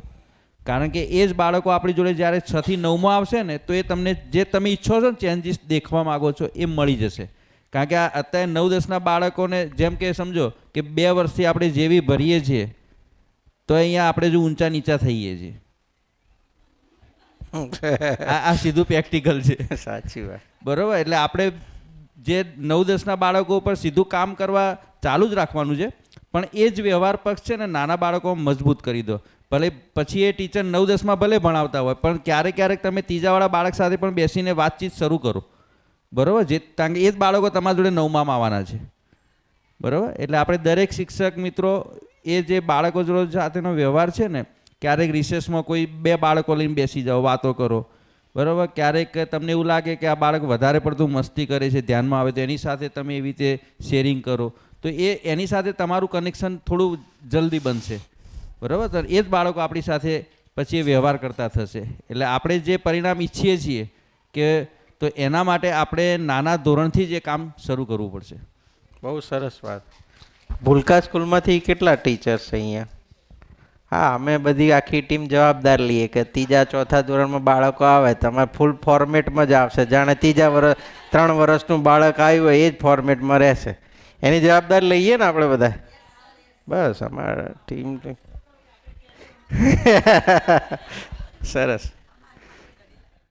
કારણ કે એ જ બાળકો આપણી જોડે જ્યારે 6 થી 9માં આવશે ને તો એ તમને જે તમે ઈચ્છો છો ને ચેન્જીસ દેખવા માગો છો એ મળી જશે. કારણ કે આ અત્યારે 9-10ના બાળકોને જેમ કે સમજો કે 2 વર્ષથી આપણે જેવી ભરીએ છીએ તો અહીંયા આપણે જો ઊંચા નીચા થઈએ છીએ. આ સીધું પ્રેક્ટિકલ છે. સાચી વાત. બરોબર. એટલે આપણે જે 9-10ના બાળકો ઉપર સીધું કામ કરવા ચાલુ જ રાખવાનું છે, પણ એ જ વ્યવહાર પક્ષ છે ને નાના બાળકો મજબૂત કરી દો. ભલે પછી એ ટીચર 9-10માં ભલે ભણાવતા હોય, પણ ક્યારેક ક્યારેક તમે ત્રીજાવાળા બાળક સાથે પણ બેસીને વાતચીત શરૂ કરો. બરાબર. કારણ કે એ જ બાળકો તમારા જોડે 9માં આવવાના છે. બરાબર. એટલે આપણે દરેક શિક્ષક મિત્રો એ જે બાળકો જોડે સાથેનો વ્યવહાર છે ને, ક્યારેક રિસેસમાં કોઈ 2 બાળકો લઈને બેસી જાઓ, વાતો કરો. બરાબર. ક્યારેક તમને એવું લાગે કે આ બાળક વધારે પડતું મસ્તી કરે છે, ધ્યાનમાં આવે તો એની સાથે તમે એવી રીતે શેરિંગ કરો તો એની સાથે તમારું કનેક્શન થોડું જલ્દી બનશે. બરાબર. તો એ જ બાળકો આપણી સાથે પછી એ વ્યવહાર કરતા થશે. એટલે આપણે જે પરિણામ ઈચ્છીએ છીએ કે તો એના માટે આપણે નાના ધોરણથી જ એ કામ શરૂ કરવું પડશે. બહુ સરસ વાત. ભૂલકા સ્કૂલમાંથી કેટલા ટીચર્સ છે અહીંયા? હા, અમે બધી આખી ટીમ જવાબદાર લઈએ કે 3-4 ધોરણમાં બાળકો આવે તમારે ફૂલ ફોર્મેટમાં જ આવશે. જાણે 3 વર્ષનું બાળક આવ્યું હોય એ જ ફોર્મેટમાં રહેશે. એની જવાબદારી લઈએ ને આપણે બધા. બસ અમારા ટીમ સરસ.